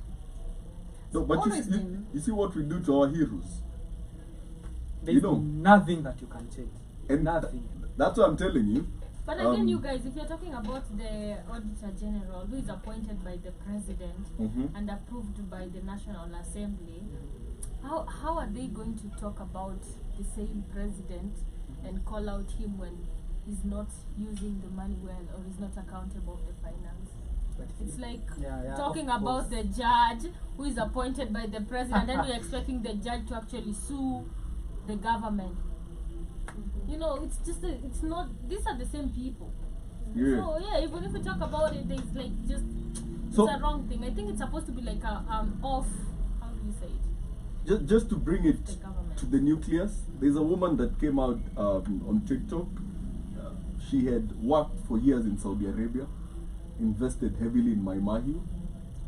No, but Always been. you see what we do to our heroes. There's You know. nothing that you can change. And Nothing. that's what I'm telling you. But again, Um, you guys, if you're talking about the Auditor General, who is appointed by the President Mhm. and approved by the National Assembly, how are they going to talk about the same President and call out him when he's not using the money well or he's not accountable of the finance? It's like Yeah, talking of about course. the judge who is appointed by the president, and you're expecting the judge to actually sue the government. You know, it's just it's not. These are the same people. Yeah. So yeah, even if we talk about it, there's like just So- it's a wrong thing. I think it's supposed to be like a off. How do you say it? Just to bring it The government. to the nucleus, there's a woman that came out on TikTok. She had worked for years in Saudi Arabia, invested heavily in Maimahiu,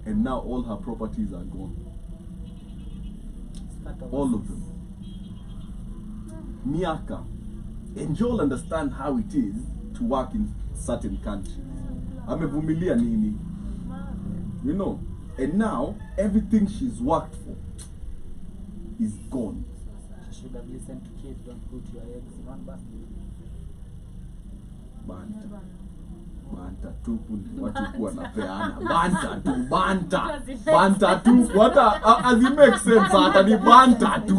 and now all her properties are gone. All of them. Miaka. And you'll understand how it is to work in certain countries. Amevumilia nini? You know. And now, everything she's worked for is gone. You should have listened to kids. Don't put your eggs in one basket. Banta. Banta tu ni watu kuwa napeana. Banta tu, banta. Banta tu. What as it makes sense hata ni banta tu.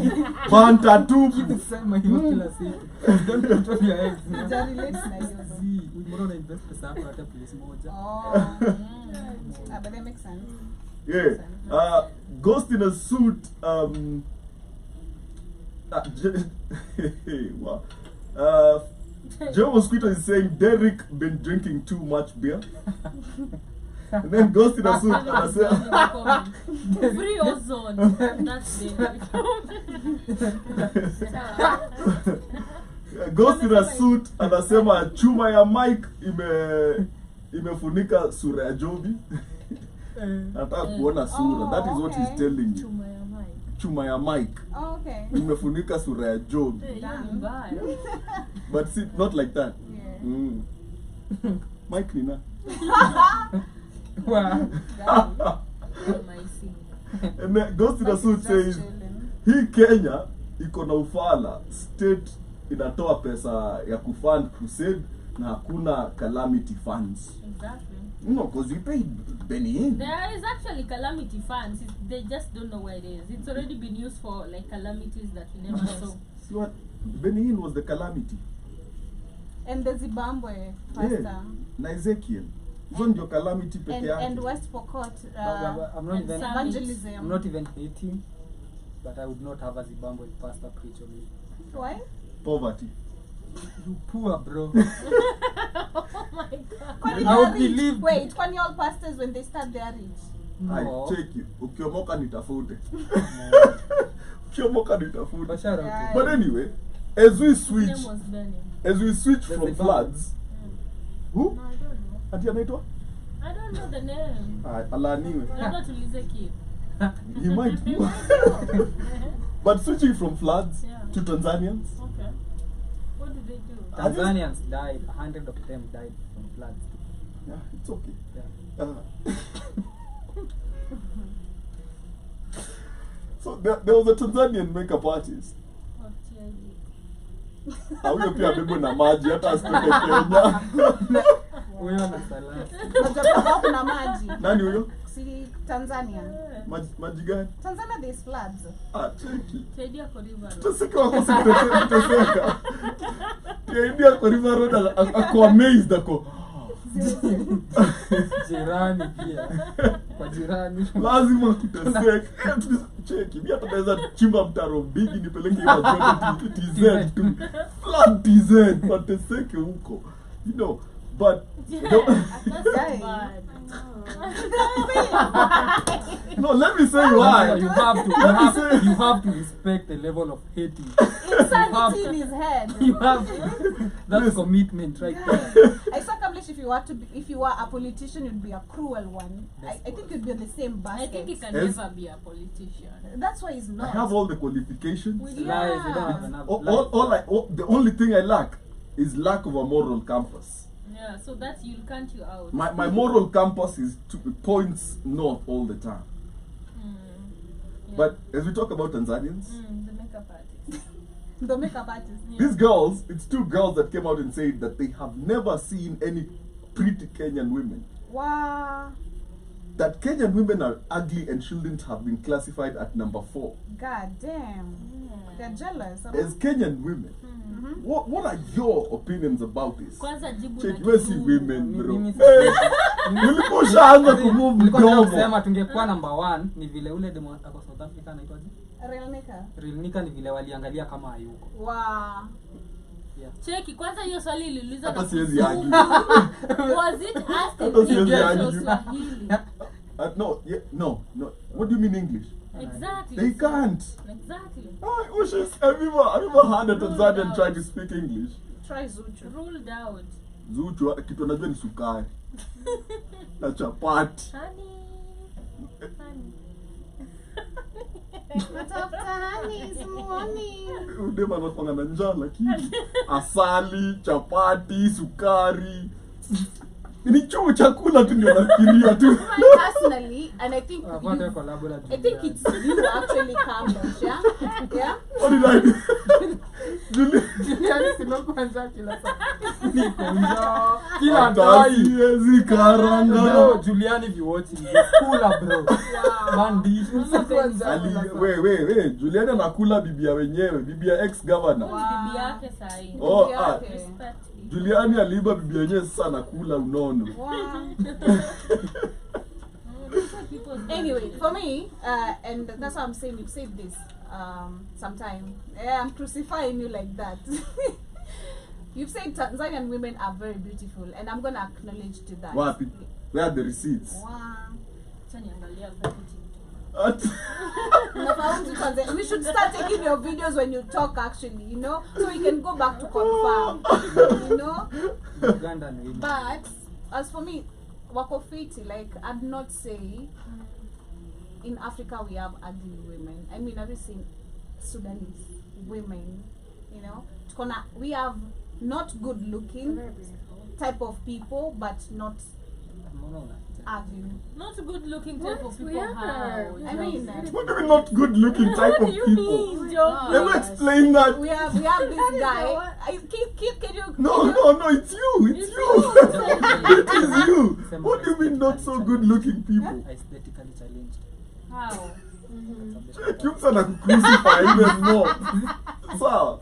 Banta tu. Sema hiyo kila siku. Don't put your eggs in one Ja relate na hiyo. See, mbona una invest pesa yako hata place moja? Oh. But that makes sense. Yeah. Ghost in a suit. Wow. Joe Mosquito is saying Derek been drinking too much beer. And then Ghost in a suit. Free ozone. That's it. Ghost in a suit anasema chuma ya Mike imefunika sura ya Joby. Nataka kuona sura. That is what he's telling you. Chuma ya Mike. Chuma ya Mike Oh, okay. imefunika sura ya Joby. Hey, hiyo ni mbaya. But see, not like that. Yeah. Mm. Mike Nina. Wow. And then Ghost in a suit Just says chilling. hii Kenya iko na ufala, state inatoa pesa ya kufund crusade na hakuna calamity funds. Exactly. No, because we paid Benny in. There is actually calamity funds. They just don't know where it is. It's already been used for like calamities that we never saw. See what? Benny in was the calamity. And the Zimbabwe pastor. Yeah. Na Ezekiel. Hizo ndio calamity peke And yake. West Pokot. I'm not and even. some- Evangelism. I'm not even hating, but I would not have a Zimbabwe pastor preach on me. Why? Poverty. You poor bro. Oh my god. Kwani I would they are rich? believe- Wait, kwani all pastors when they start they are rich? No. I check you. Ukiomoka nitafute. Ukiomoka nitafute. But shout out Yeah. to But anyway, as we His switch name was Benny. from Zimbabwe. floods, who? No, I don't know. Ati anaitwa? I don't know the name. Alaniwe. Labda tulize kid. He might He be. might know. But switching from floods Yeah. to Tanzanians, Okay. What did they do? Tanzanians died. 100 of them died from floods. yeah, it's okay. Yeah. So there was a Tanzanian makeup artist. What TID? Huyo pia bebo na maji hata asitoke Kenya. Huyo na salasi. Unajua kama kuna maji. Nani huyo? Si Tanzania. Maji gani? Tanzania there's floods. Cheki. TID ako River Road. Tusika wako sikuteseka. Pia India kwa River Road ako amazed ako. Jirani pia. Kwa jirani. Lazima kuteseke. Cheki, mimi hata naweza chimba mtaro bigi nipeleke hiyo zote TZ tu. Plan TZ pateseke huko. You know, but That's bad. no, let me say why. You have to respect the level of hating. Insanity in his head. You have that's commitment right there. I saw Kamlesh, if you were a politician, you'd be a cruel one. I think you'd be on the same basket. I think he can Yes. never be a politician. That's why he's I not. have all the qualifications. With Lies, you don't have enough. The only thing I lack is lack of a moral compass. Yeah, so that you'll count you out. My moral compass is points north all the time. Yeah. But as we talk about Tanzanians, the makeup artist. The makeup artist. these girls, it's 2 girls that came out and said that they have never seen any pretty Kenyan women. Wow. That Kenyan women are ugly and shouldn't have been classified at number 4. God damn. They're jealous. As Kenyan women, what are your opinions about this? Kwanza jibu Check, na we see kizungu. women, bro. Mimi- Niliposhaanza kumove Nilikuwa nataka mdomo. kusema tungekuwa number 1 ni vile ule demo ako South Africa anaitwaje? Real maker. Real Nika ni vile waliangalia kama hayuko. Wow. Yeah. Cheki, kwanza hiyo swali iliulizwa Hata na siwezi kizungu. argue. Was it asked Hata in siwezi English or argue. Swahili? No. What do you mean English? Exactly. They can't. Exactly. I've never heard a Tanzanian try to speak English. Try Zuchu. Ruled out. Zuchu, kitu anajua ni sukari. Na chapati. Honey. Honey. Udema anakuanga na njaa lakini asali, chapati, sukari. Ni chakula tu ndio nafikiria tu. Personally, and I think Wapate collab na I think it's you actually Kamlesh, yeah? Yeah? What did I do? Juliani sino kwanza kila saa. Niko njaa. Kila Hata time. siwezi karanga. Bro, Juliani if you watching this, cooler bro. Mandish. We, Juliana anakula bibia wenyewe, bibia ex-governor. Who's bibi yake sahi? Oh, Bibi ah, yake. Respect. Juliani aliiba bibia wenyewe sasa anakula unono. Wow. These are people's Anyway, bullshit. for me, and that's why I'm saying you've said this sometime. Yeah, I'm crucifying you like that. You've said Tanzanian women are very beautiful, and I'm gonna acknowledge to that. Wapi? Where are the receipts? Wow. Acha niangalia packaging. Unafahamu tu Tanzania. We should start taking your videos when you talk, actually, you know, so we can go back to confirm, you know. Ugandan women. But as for me, wako fiti, like I'd not say in Africa we have ugly women. I mean, have you seen Sudanese women? You know, we have not good looking type of people, but not ugly. Not good looking type What? of people. We are. How? I mean, What do you mean not good looking type What of do you people? mean, Joe? Let me explain that. we have this guy. Can you? No, it's you. It's you. It is you. What do you mean not so good looking people? Aesthetically challenged. How? Cute sana crucify even more. So,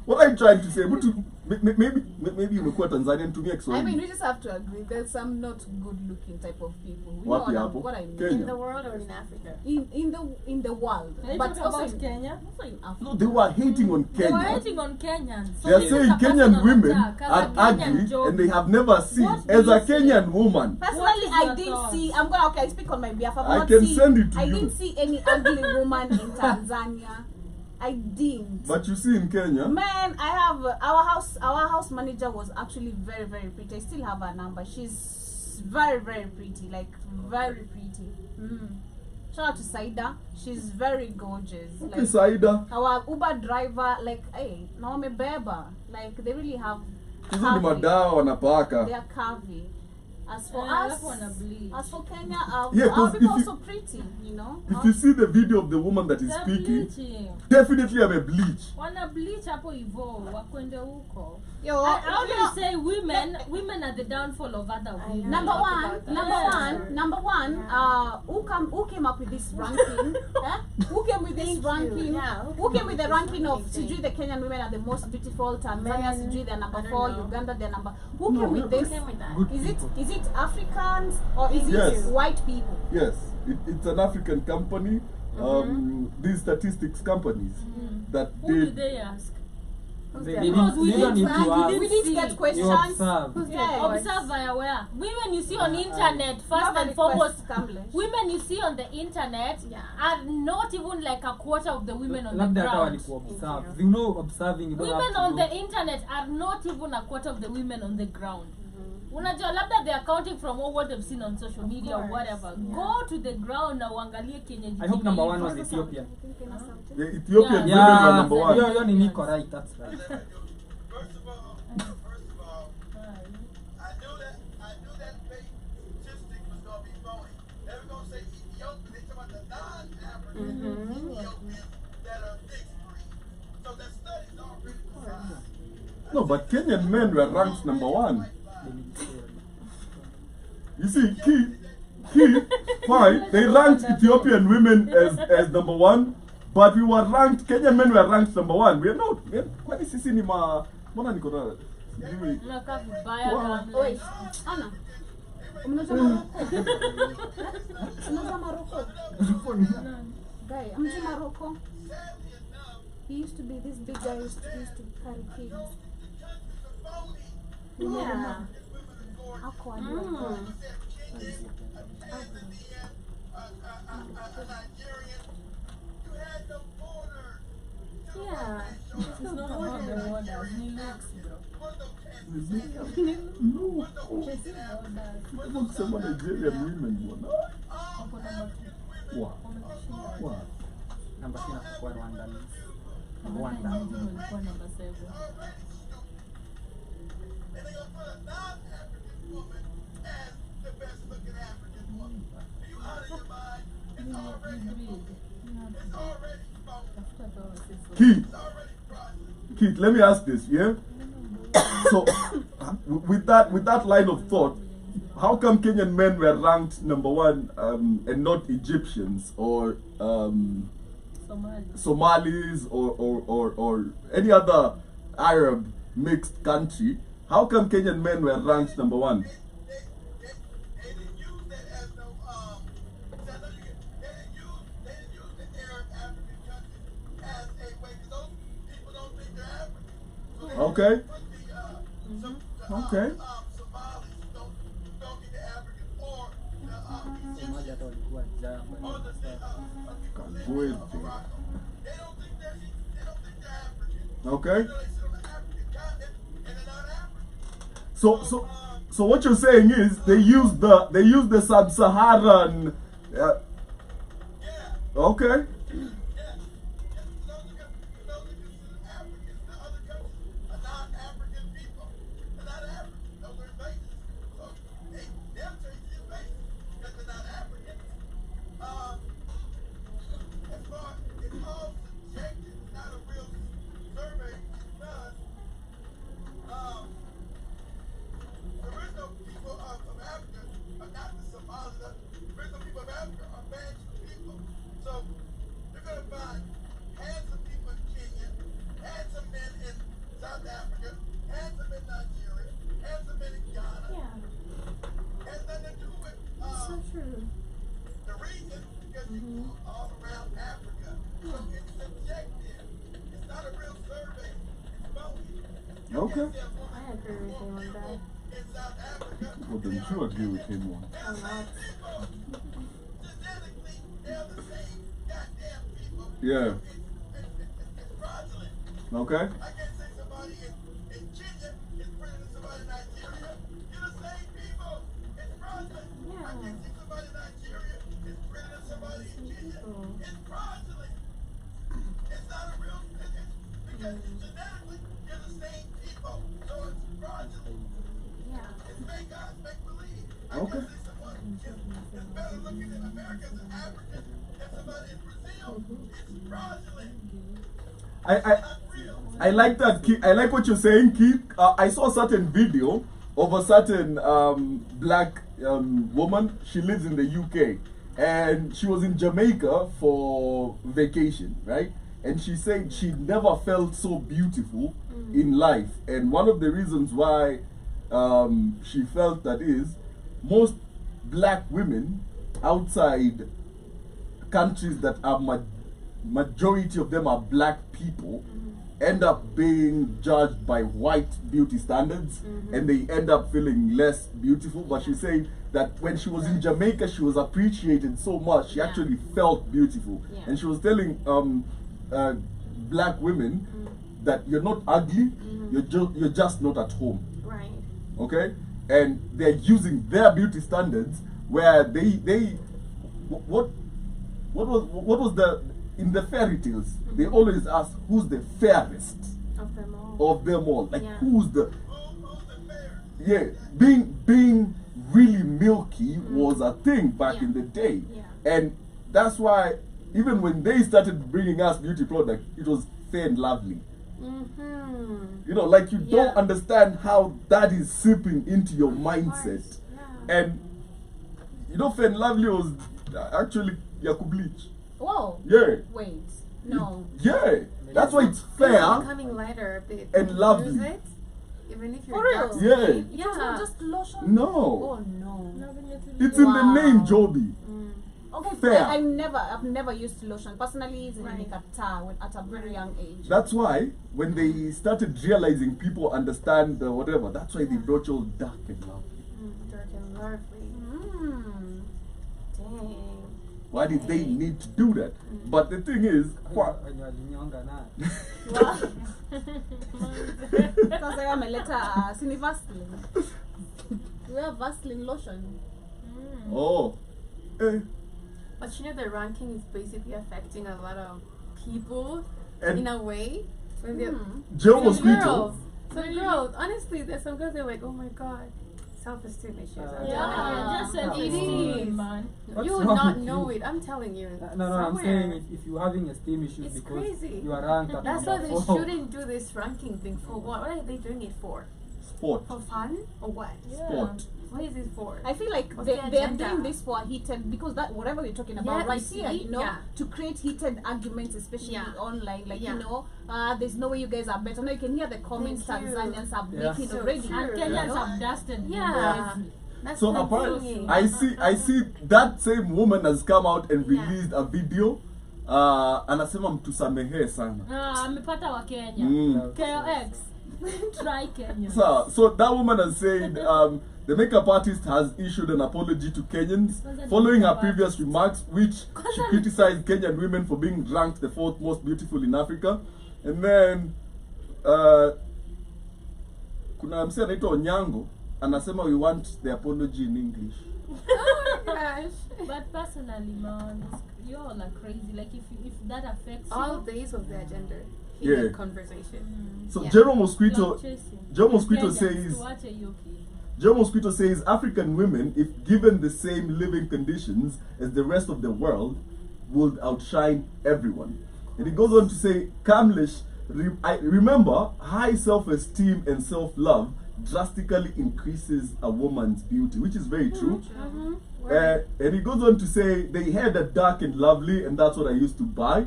what I'm trying to say, maybe umekuwa Tanzanian to me I explain. mean, we just have to agree. There's some not good-looking type of people. You Wapi know hapo? what I mean? Kenya. In the world or in Africa? In the world, Are you but talking also about in, Kenya? also in Africa. No, they were hating on They were Kenya. hating on Kenyans. So They are this saying is a Kenyan personal women attack. As are a Kenyan ugly joke. and they have never seen. What do As you a say? Kenyan woman, Personally, What is I your didn't thoughts? see. I'm gonna I speak on my behalf. I've I not can seen, send it to I you. didn't see any ugly woman in Tanzania. I didn't. but you see in Kenya, Man, I have our house manager was actually very, very pretty. I still have her number. She's very, very pretty, like very pretty. Shout out to Saida. She's very gorgeous. okay, Like Saida, our Uber driver, like hey, Naomi Beba, like they really have hizo ni curvy. madawa wanapaka. They are curvy. As for I us, just wanna bleach. as for Kenya, Yeah, 'cause our people if are so pretty, you know. If you see the video of the woman that is They're speaking, bleaching. definitely I'm a bleach. Wana bleach hapo hivyo wakwende huko. Yo, How do you you know, say women are the downfall of other women? number Talk one, about that. number one, who came up with this ranking? Who came with this Thank you. ranking? Yeah, Who came with the ranking of Amazing. Sijui the Kenyan women are the most beautiful, Tanzania Men, Sijui they're number I don't 4, know. Uganda they're number. Who came with this? Came with that. Good Is people. it Africans or is Yes. it white people? Yes, it's an African company. These statistics companies that Who did. did they ask? They Because we don't need didn't to see- ask. We did see. get You questions. observe. Yeah. Observe via where? Women you see on internet, Have first a and request, foremost, Kamlesh. women you see on the internet Yeah. are not even like a quarter of the women on the Labda hata ground. walikuwa observe. You know, observing, you don't Women have to on do. the internet are not even a quarter of the women on the ground. Unajua labda they are counting from all what they've seen on social media or whatever. Go to the ground na uangalie kenye I hope number 1 was jikini. Ethiopia. The Ethiopian Yeah. women were number one. Hiyo ni Nico, right? That's right. First of all, I knew that fake statistic was gonna be phony. They were gonna say Ethiopian. They talking about the non-African Ethiopians that are mixed breed. So the study's already designed. No, but Kenyan men were ranked number 1. They need to say it. You see, fine, they ranked Ethiopian women as number 1, but we were ranked, Kenyan men were ranked number 1. We are not. Kwani sisi ni mbona niko na sijui. Unakaa vibaya Wow. kabla. Oi, Ana. Mnajua Morocco? Mnajua Morocco? Guy, mnajua Morocco? He used to be this big guy who used to carry kids. Yeah. Ako aliwa. Yeah. It's not about the borders, ni looks, bro. No. Kama kusema Nigerian women bwana. Hapo number 2. Wow. Wow. Number 3 inakuwa Rwanda. Number 9 walikuwa number 7. And they're gonna put a non-African woman as the best looking African woman. Do you out of your mind? It's already phony. Keith, It's already fraudulent. Keith, let me ask this, yeah? So, with that line of thought, how come Kenyan men were ranked number 1 and not Egyptians or Somalis or any other Arab mixed country? How come Kenyan men were ranked number 1? They didn't use that as no they didn't use the Arab African countries as a way, because those people don't think they're African. So they Okay. put the Okay. Somalis don't think they're African, or the Somalia hata walikuwa jamba. or the Good. Morocco. They don't think they're African. Okay. You know, they sit on the African continent and they're not African. So what you're saying is they use the sub-Saharan. Yeah. Okay. Yeah. Those are considered Africans. The other countries are not African people. They're not African. Those are invaders. So they'll take the invaders because they're not African. As far it's all subjective, it's not a real survey because the original people of Africa are not the Somalis. The original people of Africa are Bantu people. So you're going to find handsome people in Kenya, handsome men in South Africa, handsome men in Nigeria, handsome men in Ghana. Yeah. Has nothing to do with So true. the region because you all around Africa. So it's subjective. It's not a real survey. It's phony. You Okay. can't say a woman I agree with him on that. in South Africa. Well, then you agree with him on. They're the same people. Genetically, they're the same goddamn people. Yeah. It's fraudulent. Okay. I can't say somebody in Kenya is prettier than somebody in Nigeria. You're the same people. It's fraudulent. Yeah. I can't say somebody in Nigeria is prettier than somebody in Kenya. It's fraudulent. It's not a real. Because genetically, you're the same people. So it's fraudulent. Yeah. It's fake odds, make believe. Okay. It's better looking in America as an African than somebody in Brazil. It's fraudulent. I like that, Keith. I like what you're saying, Keith. I saw a certain video of a certain black woman. She lives in the UK, and she was in Jamaica for vacation, right? And she said she never felt so beautiful in life. And one of the reasons why she felt that is most black women outside countries that are majority of them are black people end up being judged by white beauty standards, and they end up feeling less beautiful. But she said that when she was in Jamaica, she was appreciated so much, she actually felt beautiful. And she was telling black women that you're not ugly, you're just not at home. Right. Okay? And they're using their beauty standards where they what was the in the fairy tales they always ask who's the fairest Of them all. like Yeah. who's the being really milky was a thing back in the day. And that's why even when they started bringing us beauty products, it was Fair and Lovely. You know, like you don't understand how that is seeping into your mindset. And you know, Fair and Lovely was actually Yaku bleach. Whoa. Yeah. Wait. No. Yeah. That's why it's It's fair becoming lighter a bit. and lovely. Use it, even if For you're real? dark. Yeah. It was not just lotion? No. Oh no. It's in the name, Joby. Okay, Fair. I've never used lotion. Personally, it's at a very young age. That's why when they started realizing people understand the whatever, that's why they brought you all dark and lovely. Dark and lovely. Dang. Why did they need to do that? But the thing is, Wenye walinyonga na. Sasa wameleta sini Vaseline. We have Vaseline lotion. oh, eh, But you know, the ranking is basically affecting a lot of people And- in a way. When they're Joe some Mosquito. girls, some girls. Honestly, there's some girls that are like, oh my god, self-esteem issues. I'm Yeah, telling just you. self-esteem, man. What's You would wrong not with know you? it. I'm telling you. No, I'm Somewhere. saying if you're having esteem issues It's because crazy. you are ranked at That's why number they 4. shouldn't do this ranking thing for what? What are they doing it for? Sport. For fun or what? Sport. What is it for? I feel like What's they the are agenda? doing this for a heated, because that whatever you're talking about Yeah, right you here, see? you know, Yeah. to create heated arguments, especially Yeah. online, like Yeah. you know, there's no way you guys are better. Now you can hear the comments Thank you. Tanzanians are Yeah. making So already. true. And Yeah. Kenyans have dusted. Yeah. That's So what I'm apparently, saying. I see that same woman has come out and Yeah. released a video. Anasema mtusamehe sana. Amepata wa Kenya. Mm. KOX. Try Kenya. So that woman has said the makeup artist has issued an apology to Kenyans following her previous remarks, which she criticized Kenyan women for being ranked the 4th most beautiful in Africa. And then kuna msee anaitwa Onyango anasema we want the apology in English. Oh my gosh. But personally, man, you all are crazy. Like if that affects All you, days of their gender. Yeah. Heated conversation. So Yeah. Jerome Mosquito clout chasing. Joe Mosquito Kenyans, says tuache hiyo kitu. Joe Mosquito says African women, if given the same living conditions as the rest of the world, would outshine everyone. And he goes on to say, Kamlesh, remember, high self-esteem and self-love drastically increases a woman's beauty, which is very true. And he goes on to say, they had a dark and lovely, and that's what I used to buy.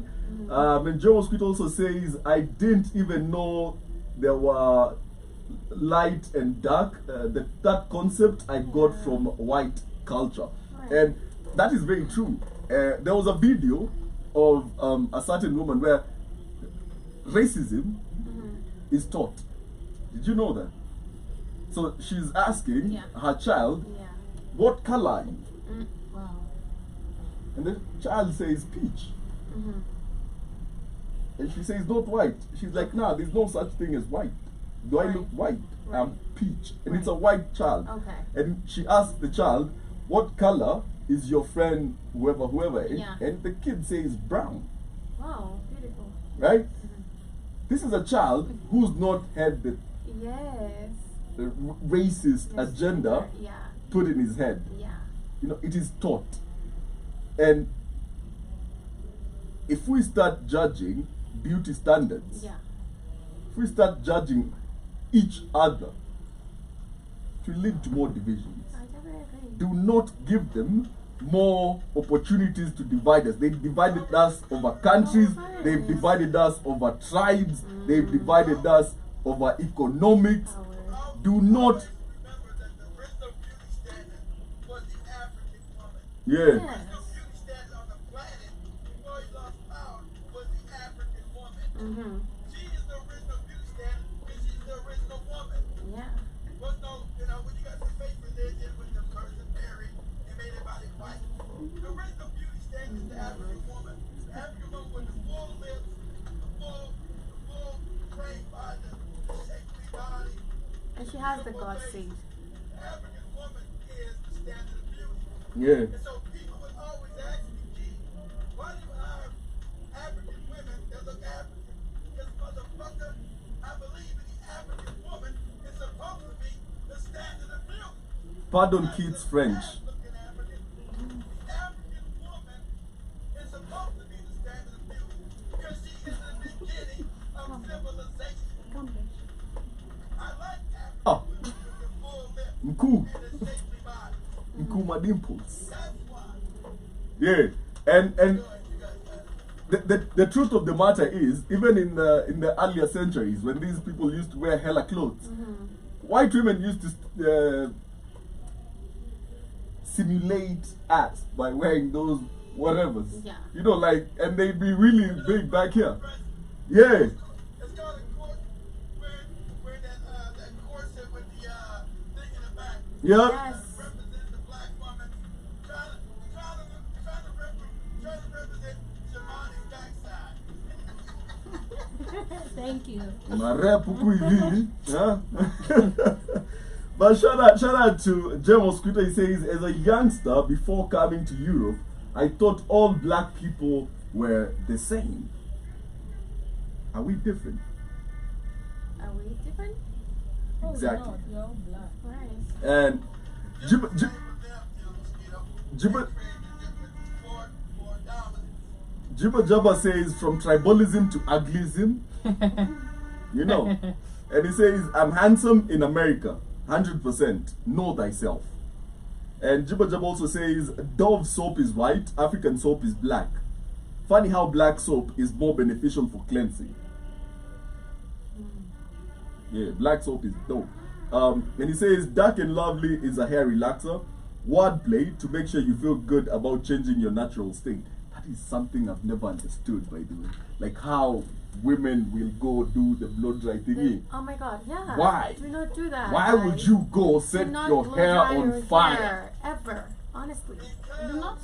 And Joe Mosquito also says, I didn't even know there were light and dark. That concept I got from white culture. And that is very true. There was a video of a certain woman where racism is taught. Did you know that? So she's asking her child, Yeah. what color are you? Wow. And the child says peach. And she says not white. She's like, nah, there's no such thing as white. Do I Right. look white? Right. I'm peach. And it's a white child. Okay. And she asked the child, what color is your friend whoever? And, Yeah. and the kid says brown. Wow. Beautiful. Right? This is a child who's not had the Yes. racist Yes, agenda Yeah. put in his head. Yeah. You know, it is taught. And if we start judging beauty standards, Yeah. if we start judging each other, it will lead to more divisions. I definitely agree. Do not give them more opportunities to divide us. They've divided us over countries, they've divided us over tribes, they've divided us over economics. Do not, Remember that the original beauty standard was the African woman. yeah, The original beauty standard on the planet before he lost power was the African woman. Mm-hmm. She is the original beauty standard because she's the original woman. Yeah. Was no, when you got the fake religion with the person Mary and made everybody white. The original beauty standard is the African woman. The African woman with the full lips, the full trained body, the shapely body. And she has the God seed. The African woman is the standard of beauty. yeah, And so people would always ask me, gee, why do you hire African women that look African? Because motherfucker, I believe in the African woman is supposed to be the standard of beauty. pardon kids French. Looking African. The African woman is supposed to be the standard of beauty because she is the beginning of civilization. I like African Ah, women with the full lips Mkuu, and the shapely body. Mkuu Dimples. That's why. Yeah, and You guys got it. the truth of the matter is, even in the earlier centuries, when these people used to wear hella clothes, white women used to simulate acts by wearing those whatevers. Yeah. You know, like, and they'd be really big back here. Yeah, It's called a court, where that corset with the thing in the back. yeah. Yes. Represent the black woman, trying to represent Shimani's backside. Thank you. Marep huku hivi, huh? But shout out to Jemo Scooter. He says, as a youngster before coming to Europe, I thought all black people were the same. Are we different? Are we different? Oh, Exactly. no, you're all black. Right. And Jibba Jibba Jibba Jabba says, from tribalism to uglyism, you know. And he says, I'm handsome in America, 100%. Know thyself. And Jibba Jabba also says, Dove soap is white, African soap is black. Funny how black soap is more beneficial for cleansing. Yeah, black soap is dope. And he says, dark and lovely is a hair relaxer. Wordplay to make sure you feel good about changing your natural state. That is something I've never understood, by the way. Like how women will go do the blow dry thingy. Oh my god, yeah. Why? Do not do that. Why would guys. you go Do set not your blow hair dry on your fire? hair, ever. Honestly. Do not.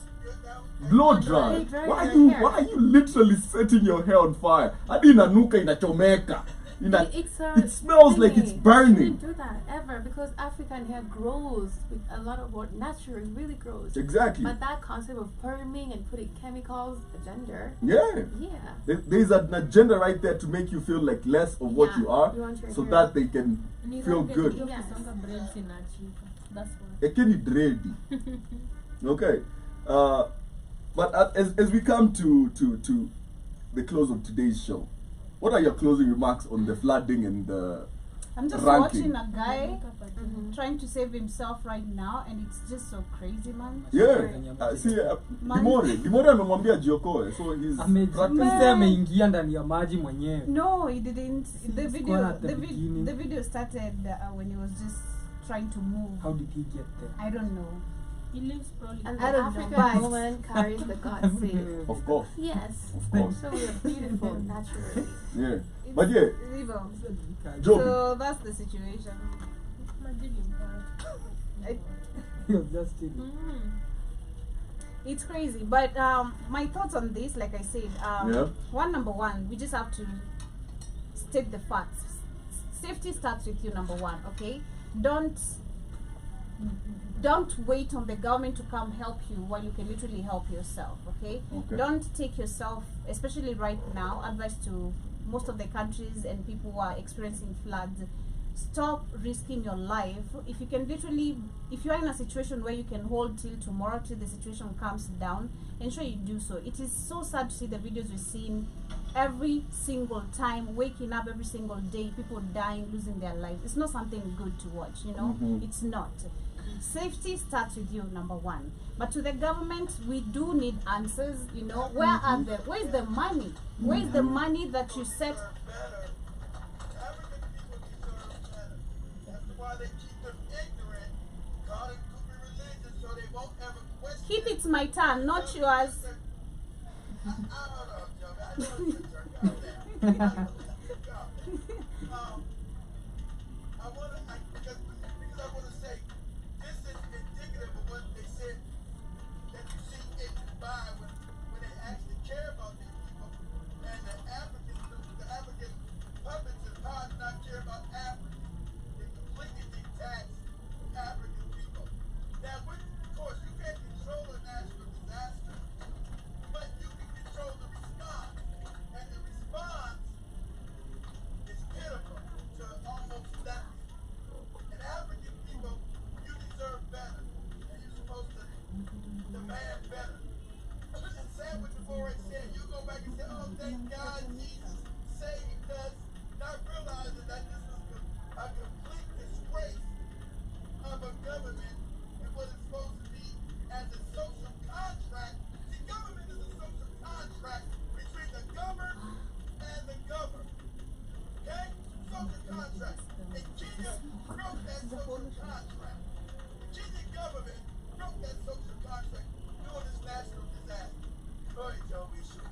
Blow dry. Blow dry Why your you hair. why are you literally setting your hair on fire? Hadi inanuka inachomeka. It smells like it's burning. Shouldn't do that ever because African hair grows with a lot of what naturally really grows. Exactly. But that concept of perming and putting chemicals, agenda. Yeah. Yeah. There's an agenda right there to make you feel like less of what Yeah, you are, you want your so hair. that they can Ni feel rangi good. kidogo Yes. kusonga braids inaachika. That's why. Ekeni dready. Okay. But as we come to the close of today's show, what are your closing remarks on the flooding and the I'm just ranking? watching a guy Mhm. trying to save himself right now, and it's just so crazy, man. Yeah. Right. See, Man. Dimore amemwambia jiokoe, so he's practicing. Amejisema ameingia ndani ya maji mwenyewe. No, he didn't. The It's video, gone at the beginning. the video started when he was just trying to move. How did he get there? I don't know. He lives probably. And I the don't know, African but- woman carries the God seed. Of course. Yes. Of course. So we are beautiful naturally. Yeah. It's But yeah, evil. Joby. So that's the situation. Imagine him bad. He was just chilling. Mm. It's crazy, but my thoughts on this, like I said, Yeah. number one, we just have to state the facts. Safety starts with you, number one. Okay, don't wait on the government to come help you while you can literally help yourself. Okay, Okay. don't take yourself, especially right now. Advice to most of the countries and people who are experiencing floods. stop risking your life. If you can literally, if you are in a situation where you can hold till tomorrow till the situation calms down, ensure you do so. It is so sad to see the videos we've seen every single time, waking up every single day, people dying, losing their lives. It's not something good to watch, you know. It's not. Safety starts with you, number one. But to the government, we do need answers, you know. Where is the money? Where is the money that you set? Better. African people deserve better. That's why they keep them ignorant. God and could be religious so they won't ever question. Keep it my turn, not yours. I don't know, Joe. I know it's your turn. Goddamn. I want to, because I want to say, this is indicative of what they said that you see in Dubai when they actually care about these people. And the African puppets and power do not care about Africa. They completely detach African people. Now, of course, you can't control a natural disaster, but you can control the response. And the response is pitiful to almost nothing. And African people, you deserve better. And you're supposed to demand better. And say what the boy said. You go back and say, oh, thank God Jesus saved us. Not realizing that this is a complete disgrace of a government and what it's supposed to be as a social contract. The government is a social contract between the governed and the governed. Okay? Social contract. And Kenya broke that social contract. The Kenyan government broke that social contract during this national disaster. Go ahead, Joe. We should.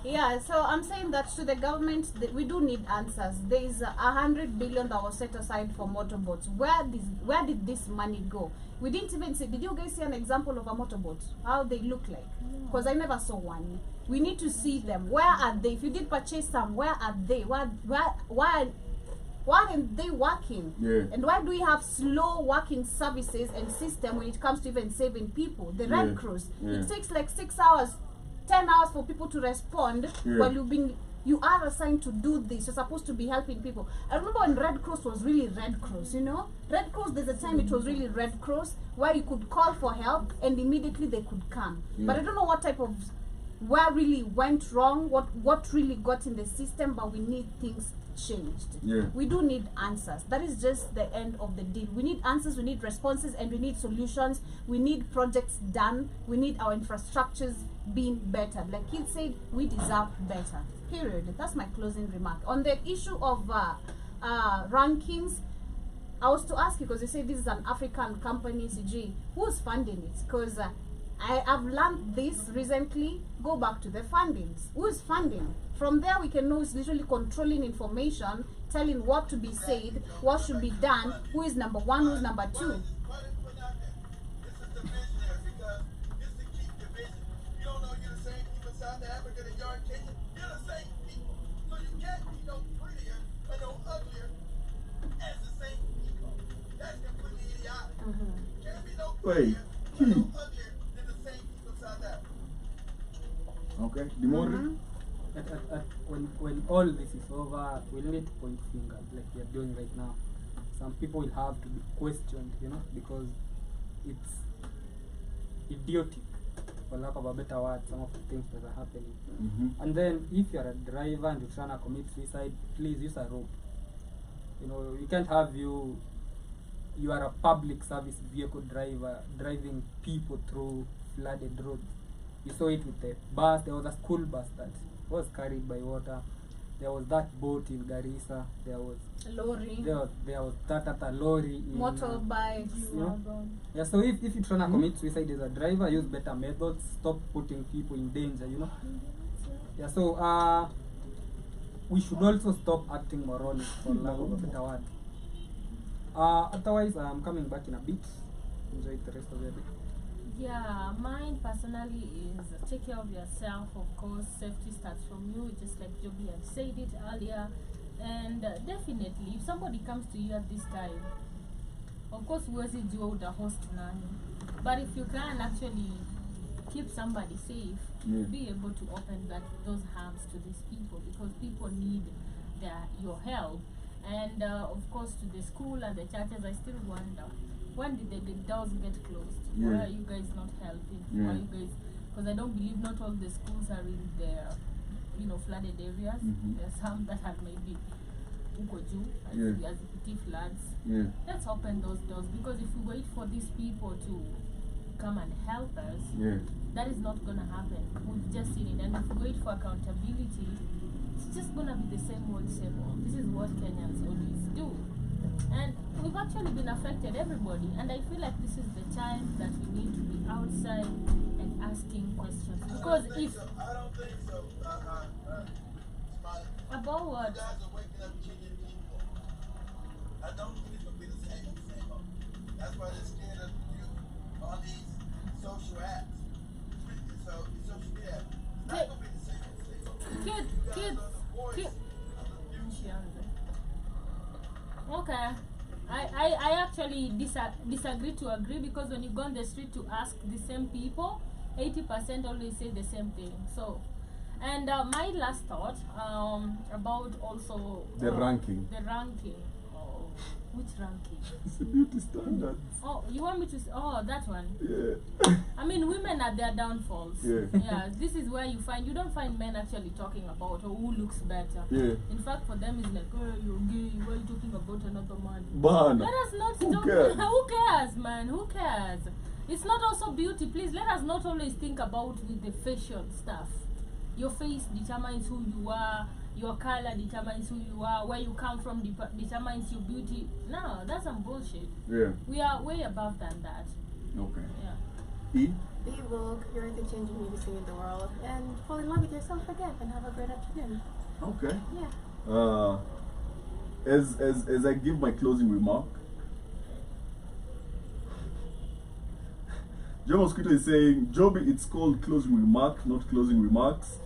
Yeah, so I'm saying that to the government, we do need answers. There is 100 billion that was set aside for motorboats. Where did this money go? We didn't even see. Did you guys see an example of a motorboat? How they look like? Because I never saw one. We need to see them. Where are they? If you did purchase some, where are they? Why aren't they working? Yeah. And why do we have slow working services and system when it comes to even saving people? The Red Cross, it takes like 6 hours, 10 hours for people to respond while you are assigned to do this. You're supposed to be helping people. I remember when Red Cross was really Red Cross, you know. Red Cross, there's a time it was really Red Cross where you could call for help and immediately they could come. But I don't know what type of, where really went wrong, what really got in the system, but we need things changed. We do need answers. That is just the end of the deal. We need answers, we need responses, and we need solutions. We need projects done. We need our infrastructures being better. Like he said, we deserve better. Period. That's my closing remark. On the issue of rankings, I was to ask you, because you say this is an African company, CG, who's funding it? Because I have learned this recently. Go back to the fundings. Who is funding? From there, we can know it's literally controlling information, telling what to be said, what should be done, who is number one, who's number two. Why did you put out there? This is divisionary because this is to keep division. You don't know you're the same people in South Africa that you're in Kenya. You're the same people. So you can't be no prettier or no uglier as the same people. That's completely idiotic. You can't be no prettier or no uglier than the same people in South Africa. Okay, Dimori? When all this is over, we'll need to point fingers like we are doing right now. Some people will have to be questioned, you know, because it's idiotic, for lack of a better word, some of the things that are happening. And then if you're a driver and you're trying to commit suicide, please use a rope. You know, you can't have you are a public service vehicle driver driving people through flooded roads. You saw it with the bus. There was a school bus that was carried by water. There was that boat in Garissa. There was lorry. There was that lorry in motorbikes. You know? Yeah. So if you're trying to commit suicide as a driver, use better methods. Stop putting people in danger. You know. Yeah. So we should also stop acting moronic, for lack of a better word. Otherwise, I'm coming back in a bit. Enjoy the rest of your day. Yeah, mine personally is take care of yourself. Of course, safety starts from you, just like Joby had said it earlier. And definitely, if somebody comes to you at this time, of course, huwezi jua utahost nani. But if you can actually keep somebody safe, be able to open those arms to these people, because people need your help. And of course, to the school and the churches, I still wonder, when did the doors get closed? Why are you guys not helping? Why are you guys? Because I don't believe not all the schools are in the, flooded areas. There are some that have maybe ukoju as petty floods. Let's open those doors, because if we wait for these people to come and help us, that is not gonna happen. We've just seen it, and if we wait for accountability, it's just gonna be the same old, same old. This is what Kenyans always do. And we've actually been affected, everybody, and I feel like this is the time that we need to be outside and asking questions. Because if I don't think so. about what? You guys are waking up Kenyan people. I don't think it's gonna be the same. That's why they're scared of you on these social apps. So social media. It's not gonna be the same. Kids. Okay. I actually disagree to agree, because when you go on the street to ask the same people, 80% always say the same thing. So, and my last thought about also The ranking. The ranking. Oh, which ranking? It's the beauty standards. Oh, you want me to? That one. Yeah. I mean, women are their downfalls. Yeah. This is where you don't find men actually talking about who looks better. Yeah. In fact, for them, it's like, oh, you're gay. Why are you talking about another man? Man. Let us not Who talk. cares? Who cares, man? Who cares? It's not also beauty. Please let us not always think about with the facial stuff. Your face determines who you are. Your color determines who you are. Where you come from determines your beauty. No, that's some bullshit. Yeah. We are way above than that. Okay. Yeah. E? Be woke, you're the changing you see in the world, and fall in love with yourself again, and have a great afternoon. Okay. Yeah. As I give my closing remark, Joe Mosquito is saying, Joby, it's called closing remark, not closing remarks.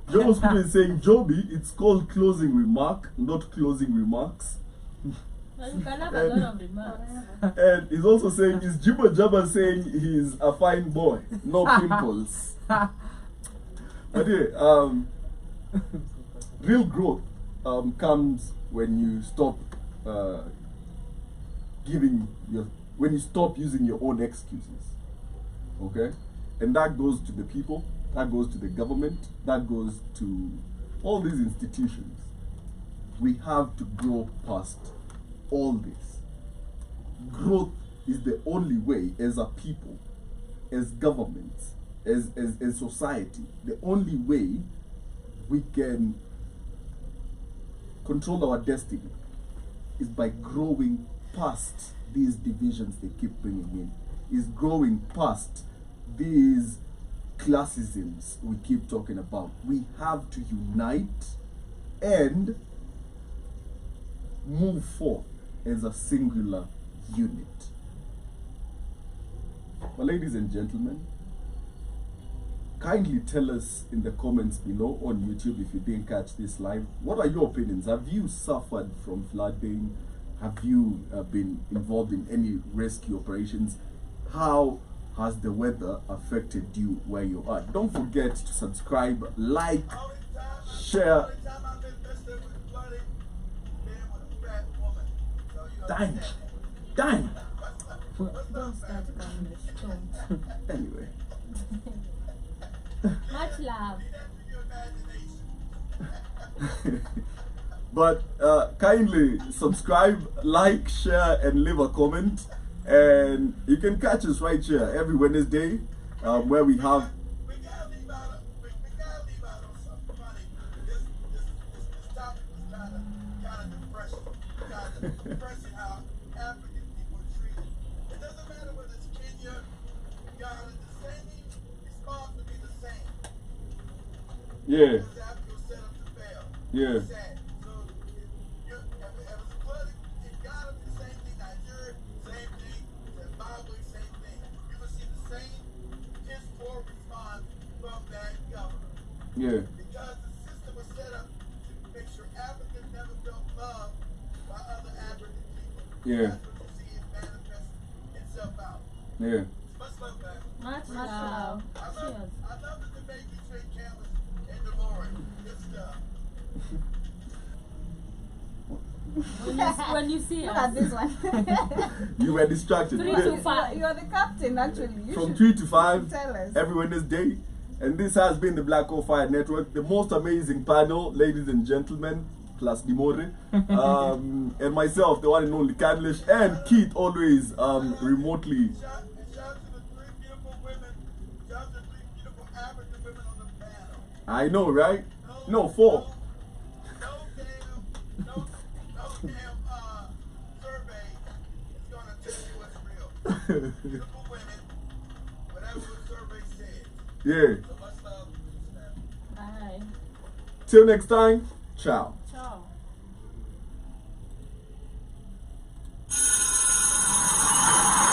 Joe Mosquito is saying, Joby, it's called closing remark, not closing remarks. You can have a lot of remarks. And he's also saying, is Jibba Jabba saying he's a fine boy, no pimples? But yeah, real growth comes when you stop when you stop using your own excuses. Okay? And that goes to the people, that goes to the government, that goes to all these institutions. We have to grow past all this. Growth is the only way, as a people, as governments, as society, the only way we can control our destiny is by growing past these divisions they keep bringing in, is growing past these classisms we keep talking about. We have to unite and move forth as a singular unit. But ladies and gentlemen, kindly tell us in the comments below on YouTube, if you didn't catch this live, what are your opinions? Have you suffered from flooding? Have you been involved in any rescue operations? How has the weather affected you where you are? Don't forget to subscribe, like, share. Only time I've been visited with flooding, being with a fat woman. So you Dang. understand. Dang. Don't start coming. Don't. Anyway. Much love. Leave that to your imagination. But kindly subscribe, like, share, and leave a comment. And you can catch us right here every Wednesday, where we have. We gotta leave out on something funny. This topic was kind of depressing how African people are treated. It doesn't matter whether it's Kenya, Ghana, the same response would be the same. Yeah. Because Africa was set up to fail. Yeah. It's sad. So if it was flooded in Ghana, the same thing. Nigeria, same thing. Zimbabwe, same thing. You will see the same piss poor response from that governor. Yeah. Because the system was set up to make sure Africans never felt loved by other African people. Yeah. That's what you see it manifest itself out. Yeah. Much love, man. Much love. I Cheers. love the debate between Cameron and Delore. This When you see Look us. at this one. You were distracted. 3 Yeah. to 5. You are the captain, actually. You From should 3 to 5 tell us. every Wednesday. And this has been the Black Hole Fire Network, the most amazing panel, ladies and gentlemen, plus Dimore, and myself, the one and only Kamlesh, and Keith, always remotely. Shout to the 3 beautiful women. Shout to the 3 beautiful African women on the panel. I know, right? No, 4. No damn survey is gonna tell you what's real. Beautiful women, whatever the survey said. Yeah. So much love. Bye. Till next time, ciao.